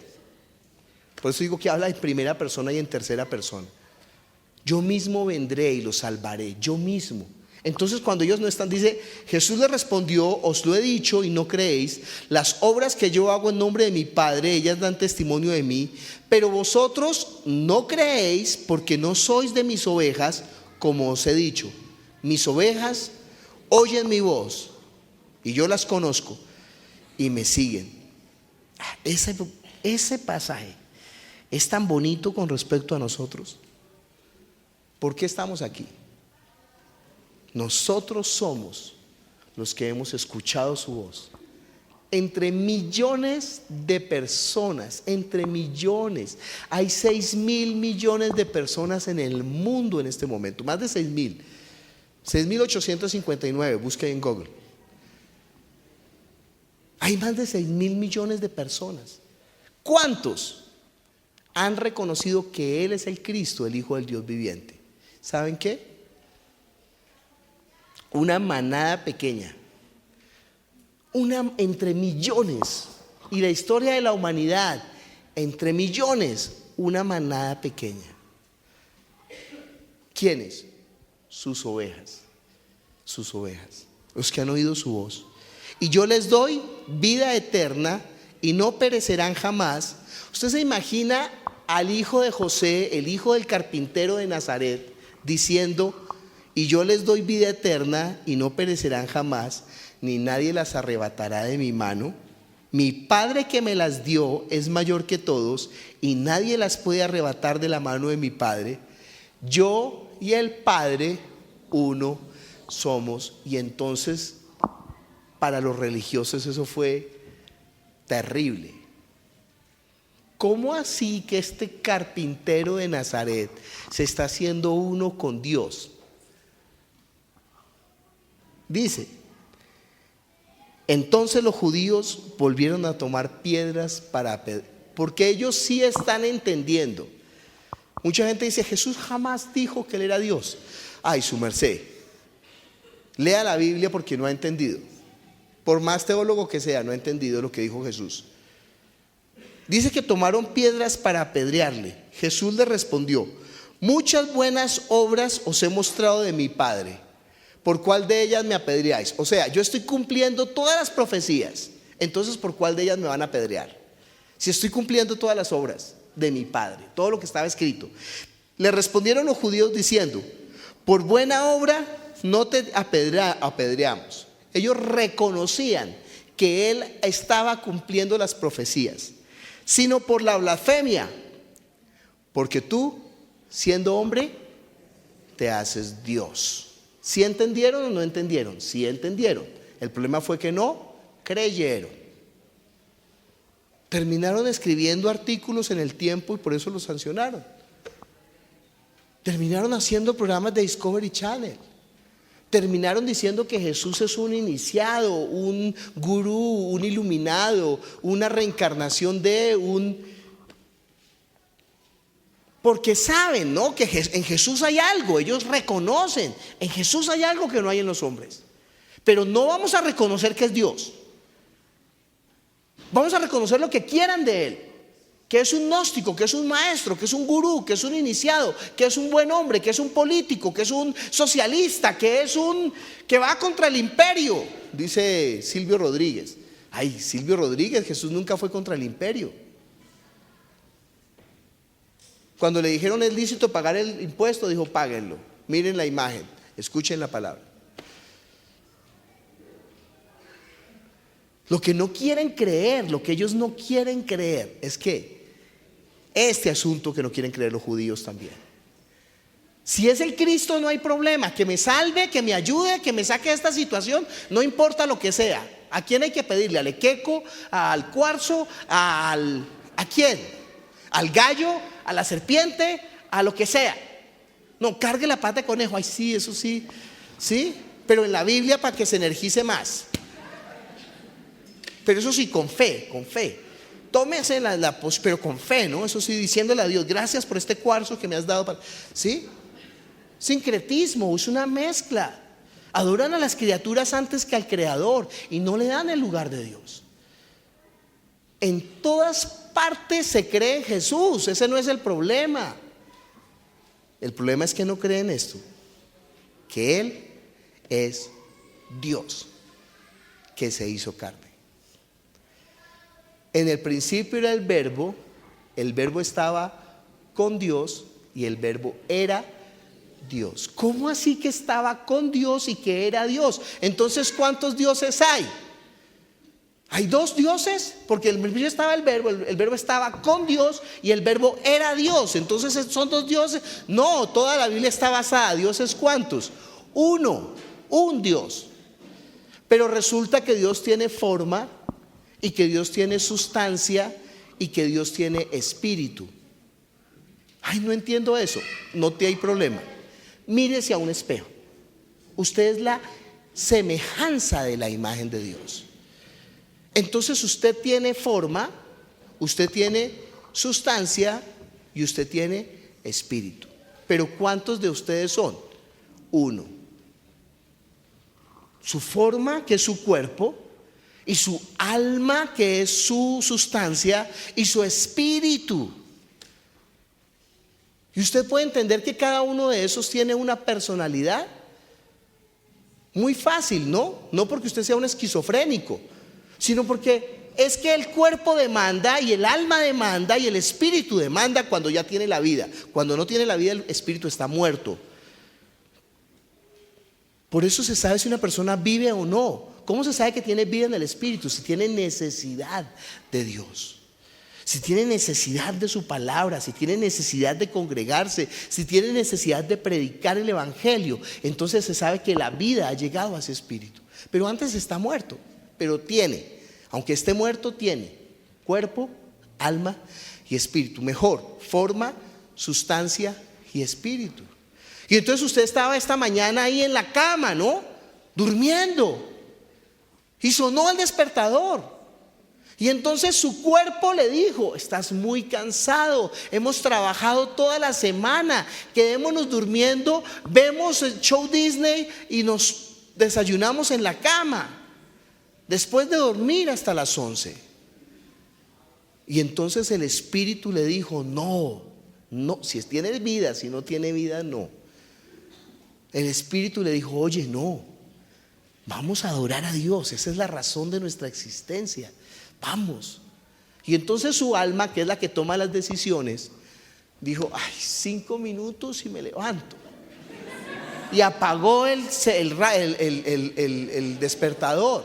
Por eso digo que habla en primera persona y en tercera persona. Yo mismo vendré y los salvaré, yo mismo. Entonces cuando ellos no están, dice: Jesús les respondió: os lo he dicho y no creéis. Las obras que yo hago en nombre de mi Padre, ellas dan testimonio de mí. Pero vosotros no creéis, porque no sois de mis ovejas, como os he dicho. Mis ovejas oyen mi voz y yo las conozco y me siguen. Ese pasaje es tan bonito con respecto a nosotros. ¿Por qué estamos aquí? Nosotros somos los que hemos escuchado su voz. Entre millones de personas, entre millones, hay 6.000 millones de personas en el mundo en este momento, más de 6.000, 6.859, busque en Google. Hay más de 6.000 millones de personas. ¿Cuántos han reconocido que Él es el Cristo, el Hijo del Dios viviente? ¿Saben qué? Una manada pequeña, una entre millones, y la historia de la humanidad, entre millones, una manada pequeña. ¿Quiénes? Sus ovejas, los que han oído su voz. Y yo les doy vida eterna y no perecerán jamás. Usted se imagina al hijo de José, el hijo del carpintero de Nazaret, diciendo: y yo les doy vida eterna y no perecerán jamás, ni nadie las arrebatará de mi mano. Mi Padre que me las dio es mayor que todos, y nadie las puede arrebatar de la mano de mi Padre. Yo y el Padre uno somos. Y entonces, para los religiosos eso fue terrible. ¿Cómo así que este carpintero de Nazaret se está haciendo uno con Dios? Dice: entonces los judíos volvieron a tomar piedras porque ellos sí están entendiendo. Mucha gente dice: Jesús jamás dijo que Él era Dios. Ay, su merced, lea la Biblia porque no ha entendido. Por más teólogo que sea, no ha entendido lo que dijo Jesús. Dice que tomaron piedras para apedrearle. Jesús le respondió: muchas buenas obras os he mostrado de mi Padre. ¿Por cuál de ellas me apedreáis? O sea, yo estoy cumpliendo todas las profecías. Entonces, ¿por cuál de ellas me van a apedrear? Si estoy cumpliendo todas las obras de mi Padre, todo lo que estaba escrito. Le respondieron los judíos diciendo: por buena obra no te apedreamos. Ellos reconocían que Él estaba cumpliendo las profecías, sino por la blasfemia, porque tú, siendo hombre, te haces Dios. ¿Sí entendieron o no entendieron? Sí entendieron. El problema fue que no creyeron. Terminaron escribiendo artículos en El Tiempo y por eso los sancionaron. Terminaron haciendo programas de Discovery Channel. Terminaron diciendo que Jesús es un iniciado, un gurú, un iluminado, una reencarnación de un... Porque saben, ¿no?, que en Jesús hay algo. Ellos reconocen, en Jesús hay algo que no hay en los hombres. Pero no vamos a reconocer que es Dios. Vamos a reconocer lo que quieran de él. Que es un gnóstico, que es un maestro, que es un gurú, que es un iniciado, que es un buen hombre, que es un político, que es un socialista, que va contra el imperio, dice Silvio Rodríguez. Ay, Silvio Rodríguez, Jesús nunca fue contra el imperio. Cuando le dijeron es lícito pagar el impuesto, dijo páguenlo. Miren la imagen, escuchen la palabra. Lo que no quieren creer, lo que ellos no quieren creer es que este asunto que no quieren creer los judíos también. Si es el Cristo no hay problema, que me salve, que me ayude, que me saque de esta situación, no importa lo que sea. ¿A quién hay que pedirle? ¿Al equeco? ¿Al cuarzo? ¿A quién? ¿Al gallo? ¿A la serpiente? ¿A lo que sea? No, cargue la pata de conejo. Ay, sí, eso sí. ¿Sí? Pero en la Biblia para que se energice más. Pero eso sí, con fe, con fe. Tómese pero con fe, ¿no? Eso sí, diciéndole a Dios, gracias por este cuarzo que me has dado. ¿Sí? Sincretismo, es una mezcla. Adoran a las criaturas antes que al Creador y no le dan el lugar de Dios. En todas partes se cree en Jesús, ese no es el problema. El problema es que no creen esto, que Él es Dios, que se hizo carne. En el principio era el verbo estaba con Dios y el verbo era Dios. ¿Cómo así que estaba con Dios y que era Dios? Entonces, ¿cuántos dioses hay? ¿Hay dos dioses? Porque en el principio estaba el verbo estaba con Dios y el verbo era Dios. Entonces, ¿son dos dioses? No, toda la Biblia está basada. ¿Dioses cuántos? Uno, un Dios. Pero resulta que Dios tiene forma y que Dios tiene sustancia y que Dios tiene espíritu. Ay, no entiendo eso. No te hay problema. Mírese a un espejo. Usted es la semejanza de la imagen de Dios. Entonces usted tiene forma, usted tiene sustancia y usted tiene espíritu. Pero ¿cuántos de ustedes son? Uno. Su forma, que es su cuerpo, y su alma, que es su sustancia, y su espíritu. Y usted puede entender que cada uno de esos tiene una personalidad muy fácil, ¿no? No porque usted sea un esquizofrénico, sino porque es que el cuerpo demanda y el alma demanda y el espíritu demanda cuando ya tiene la vida. Cuando no tiene la vida, el espíritu está muerto. Por eso se sabe si una persona vive o no. ¿Cómo se sabe que tiene vida en el espíritu? Si tiene necesidad de Dios, si tiene necesidad de su palabra, si tiene necesidad de congregarse, si tiene necesidad de predicar el evangelio, entonces se sabe que la vida ha llegado a ese espíritu. Pero antes está muerto, pero tiene, aunque esté muerto, tiene cuerpo, alma y espíritu. Mejor, forma, sustancia y espíritu. Y entonces usted estaba esta mañana ahí en la cama, ¿no? Durmiendo. Y sonó el despertador. Y entonces su cuerpo le dijo: estás muy cansado, hemos trabajado toda la semana, quedémonos durmiendo, vemos el show Disney y nos desayunamos en la cama, después de dormir hasta las 11. Y entonces el espíritu le dijo: no, si tiene vida, si no tiene vida, no. El espíritu le dijo: oye, no, vamos a adorar a Dios, esa es la razón de nuestra existencia, vamos. Y entonces su alma, que es la que toma las decisiones, dijo: ay, 5 minutos y me levanto. Y apagó el despertador.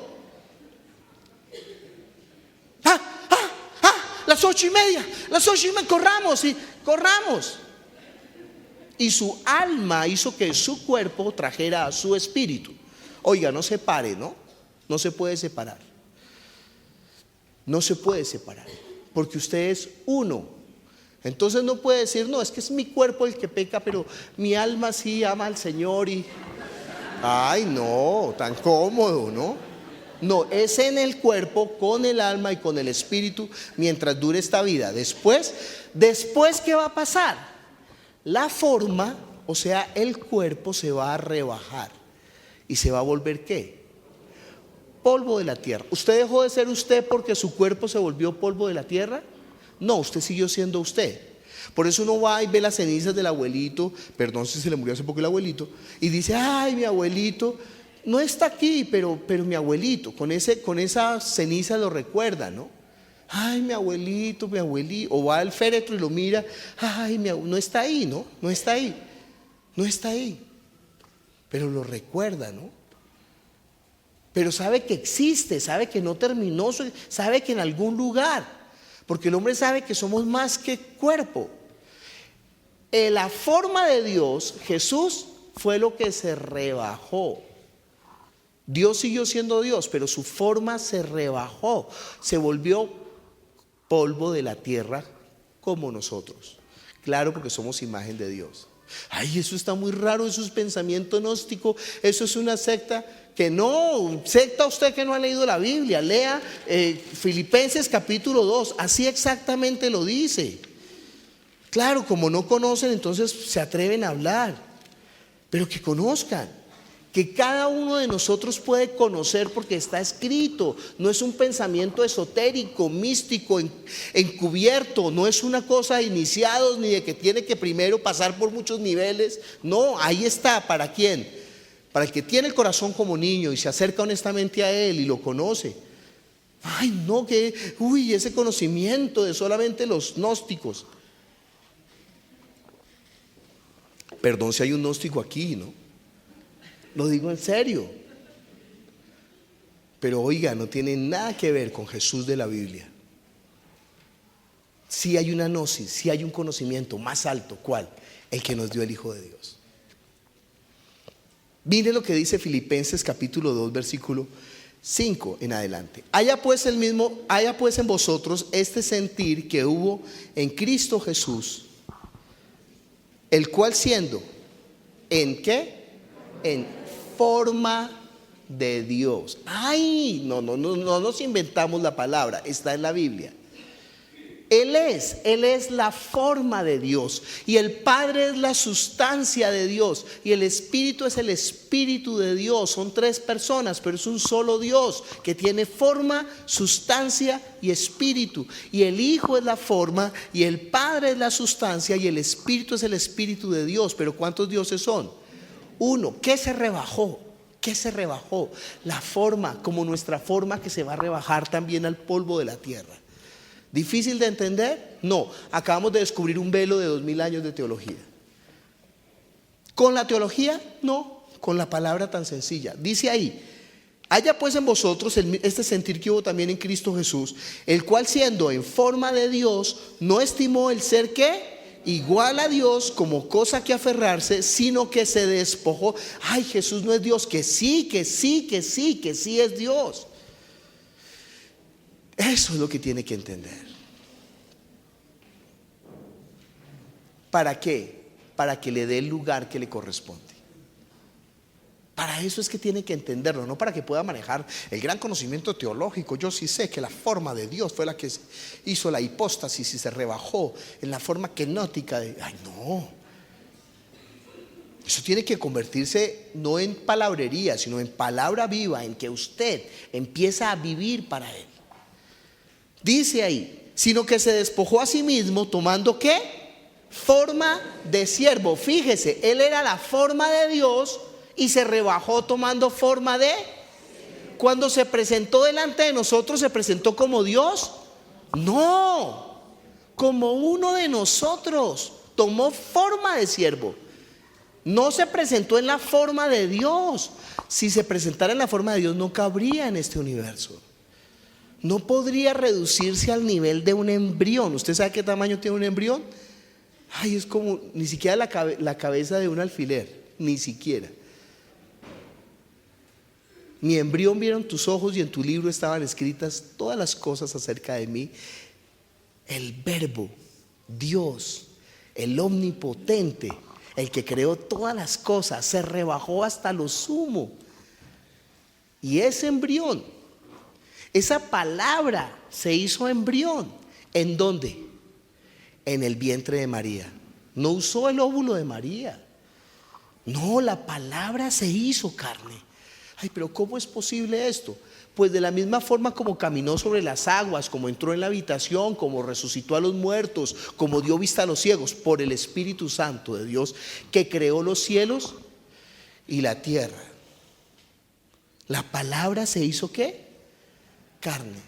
Las 8:30, corramos. Y su alma hizo que su cuerpo trajera a su espíritu. Oiga, no separe, ¿no? No se puede separar. No se puede separar, porque usted es uno. Entonces no puede decir: no, es que es mi cuerpo el que peca, pero mi alma sí ama al Señor y... Ay, no, tan cómodo, ¿no? No, es en el cuerpo, con el alma y con el espíritu mientras dure esta vida. Después, ¿qué va a pasar? La forma, o sea, el cuerpo se va a rebajar y se va a volver ¿qué? polvo de la tierra. ¿Usted dejó de ser usted porque su cuerpo se volvió polvo de la tierra? No, usted siguió siendo usted. Por eso uno va y ve las cenizas del abuelito, perdón si se le murió hace poco el abuelito, y dice, ay, mi abuelito no está aquí, pero mi abuelito, con esa ceniza lo recuerda, ¿no? Ay, mi abuelito, o va al féretro y lo mira, ay, no está ahí, ¿no? No está ahí, pero lo recuerda, ¿no? Pero sabe que existe, sabe que no terminó, sabe que en algún lugar, porque el hombre sabe que somos más que cuerpo. En la forma de Dios, Jesús fue lo que se rebajó. Dios siguió siendo Dios, pero su forma se rebajó, se volvió polvo de la tierra como nosotros. Claro, porque somos imagen de Dios. Ay, eso está muy raro, eso es pensamiento gnóstico, eso es una secta. Que no, secta usted que no ha leído la Biblia, lea Filipenses capítulo 2, así exactamente lo dice. Claro, como no conocen, entonces se atreven a hablar, pero que conozcan, que cada uno de nosotros puede conocer porque está escrito, no es un pensamiento esotérico, místico, encubierto, no es una cosa de iniciados ni de que tiene que primero pasar por muchos niveles, no, ahí está, ¿para quién? Para el que tiene el corazón como niño y se acerca honestamente a Él y lo conoce. Ay, no, ese conocimiento de solamente los gnósticos. Perdón si hay un gnóstico aquí, ¿no? Lo digo en serio. Pero oiga, no tiene nada que ver con Jesús de la Biblia. Sí hay una gnosis, sí hay un conocimiento más alto. ¿Cuál? El que nos dio el Hijo de Dios. Mire lo que dice Filipenses capítulo 2 versículo 5 en adelante. Haya pues en vosotros este sentir que hubo en Cristo Jesús, el cual siendo ¿en qué? En forma de Dios. Ay, no nos inventamos la palabra, está en la Biblia. Él es la forma de Dios, y el Padre es la sustancia de Dios, y el Espíritu es el Espíritu de Dios. Son tres personas, pero es un solo Dios que tiene forma, sustancia y espíritu. Y el Hijo es la forma, y el Padre es la sustancia, y el Espíritu es el Espíritu de Dios. Pero ¿cuántos dioses son? Uno. ¿Qué se rebajó? ¿Qué se rebajó? La forma, como nuestra forma que se va a rebajar también al polvo de la tierra. ¿Difícil de entender? No, acabamos de descubrir un velo de 2000 años de teología. ¿Con la teología? No, con la palabra tan sencilla. Dice ahí, haya pues en vosotros este sentir que hubo también en Cristo Jesús, el cual siendo en forma de Dios, no estimó el ser ¿qué? Igual a Dios como cosa que aferrarse, sino que se despojó. Ay, Jesús no es Dios, que sí es Dios. Eso es lo que tiene que entender. ¿Para qué? Para que le dé el lugar que le corresponde. Para eso es que tiene que entenderlo, no para que pueda manejar el gran conocimiento teológico. Yo sí sé que la forma de Dios fue la que hizo la hipóstasis y se rebajó en la forma kenótica de... Ay, no. Eso tiene que convertirse no en palabrería, sino en palabra viva, en que usted empieza a vivir para Él. Dice ahí, sino que se despojó a sí mismo tomando ¿qué? Forma de siervo. Fíjese, Él era la forma de Dios y se rebajó tomando forma de... Cuando se presentó delante de nosotros, ¿se presentó como Dios? No, como uno de nosotros. Tomó forma de siervo. No se presentó en la forma de Dios. Si se presentara en la forma de Dios, no cabría en este universo. No podría reducirse al nivel de un embrión. ¿Usted sabe qué tamaño tiene un embrión? Ay, es como ni siquiera la cabeza de un alfiler. Ni siquiera. Mi embrión vieron tus ojos y en tu libro estaban escritas todas las cosas acerca de mí. El Verbo, Dios, el omnipotente, el que creó todas las cosas, se rebajó hasta lo sumo. Y ese embrión, esa palabra se hizo embrión. ¿En dónde? En el vientre de María. No usó el óvulo de María. No, la palabra se hizo carne. Ay, pero ¿cómo es posible esto? Pues de la misma forma como caminó sobre las aguas, como entró en la habitación, como resucitó a los muertos, como dio vista a los ciegos, por el Espíritu Santo de Dios que creó los cielos y la tierra. La palabra se hizo ¿qué? Carne.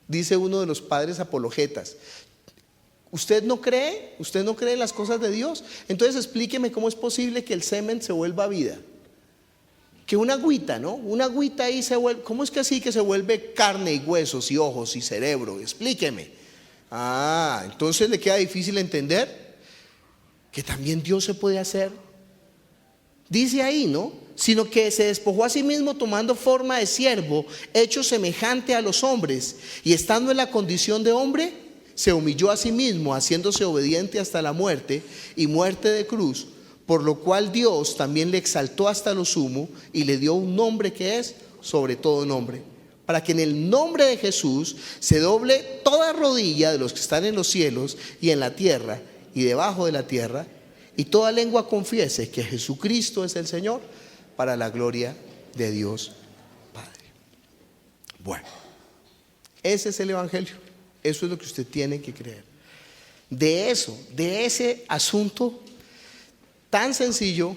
Dice uno de los padres apologetas: ¿usted no cree? ¿Usted no cree en las cosas de Dios? Entonces explíqueme cómo es posible que el semen se vuelva vida. Que una agüita, ¿no? Una agüita ahí se vuelve, ¿cómo es que así que se vuelve carne y huesos y ojos y cerebro? Explíqueme. Entonces le queda difícil entender que también Dios se puede hacer. Dice ahí, ¿no? Sino que se despojó a sí mismo tomando forma de siervo, hecho semejante a los hombres, y estando en la condición de hombre, se humilló a sí mismo, haciéndose obediente hasta la muerte y muerte de cruz. Por lo cual Dios también le exaltó hasta lo sumo y le dio un nombre que es sobre todo nombre, para que en el nombre de Jesús se doble toda rodilla de los que están en los cielos y en la tierra y debajo de la tierra, y toda lengua confiese que Jesucristo es el Señor, para la gloria de Dios Padre. Bueno, ese es el Evangelio. Eso es lo que usted tiene que creer. De eso, de ese asunto tan sencillo,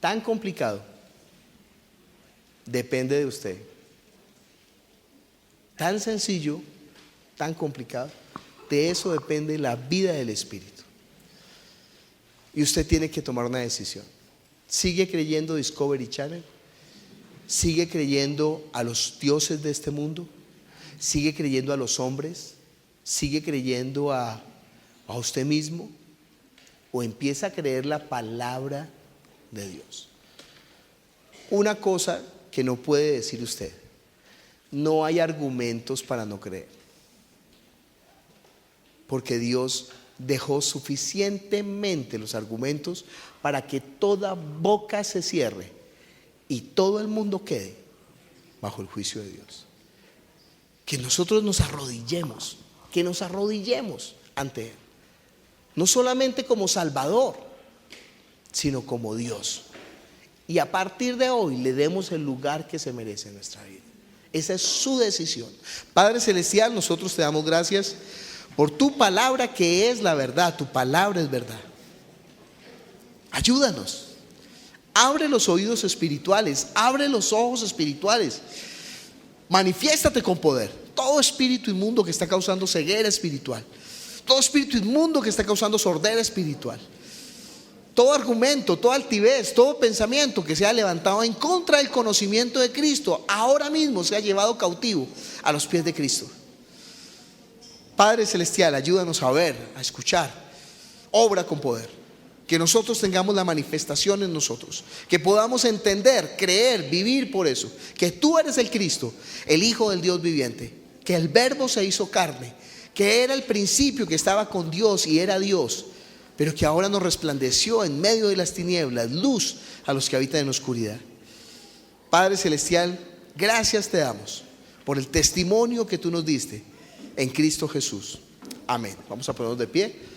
tan complicado, depende de usted. Tan sencillo, tan complicado, de eso depende la vida del Espíritu. Y usted tiene que tomar una decisión. ¿Sigue creyendo Discovery Channel? ¿Sigue creyendo a los dioses de este mundo? ¿Sigue creyendo a los hombres? ¿Sigue creyendo a usted mismo? ¿O empieza a creer la palabra de Dios? Una cosa que no puede decir usted: no hay argumentos para no creer, porque Dios dejó suficientemente los argumentos para que toda boca se cierre y todo el mundo quede bajo el juicio de Dios. Que nosotros nos arrodillemos, ante Él, no solamente como Salvador, sino como Dios, y a partir de hoy le demos el lugar que se merece en nuestra vida. Esa es su decisión. Padre Celestial, nosotros te damos gracias por tu palabra, que es la verdad. Tu palabra es verdad. Ayúdanos. Abre los oídos espirituales, abre los ojos espirituales. Manifiéstate con poder. Todo espíritu inmundo que está causando ceguera espiritual, todo espíritu inmundo que está causando sordera espiritual, todo argumento, toda altivez, todo pensamiento que se ha levantado en contra del conocimiento de Cristo, ahora mismo se ha llevado cautivo a los pies de Cristo. Padre Celestial, ayúdanos a ver, a escuchar. Obra con poder. Que nosotros tengamos la manifestación en nosotros, que podamos entender, creer, vivir por eso, que tú eres el Cristo, el Hijo del Dios viviente, que el Verbo se hizo carne, que era el principio, que estaba con Dios y era Dios, pero que ahora nos resplandeció en medio de las tinieblas, luz a los que habitan en oscuridad. Padre Celestial, gracias te damos por el testimonio que tú nos diste en Cristo Jesús. Amén. Vamos a ponernos de pie.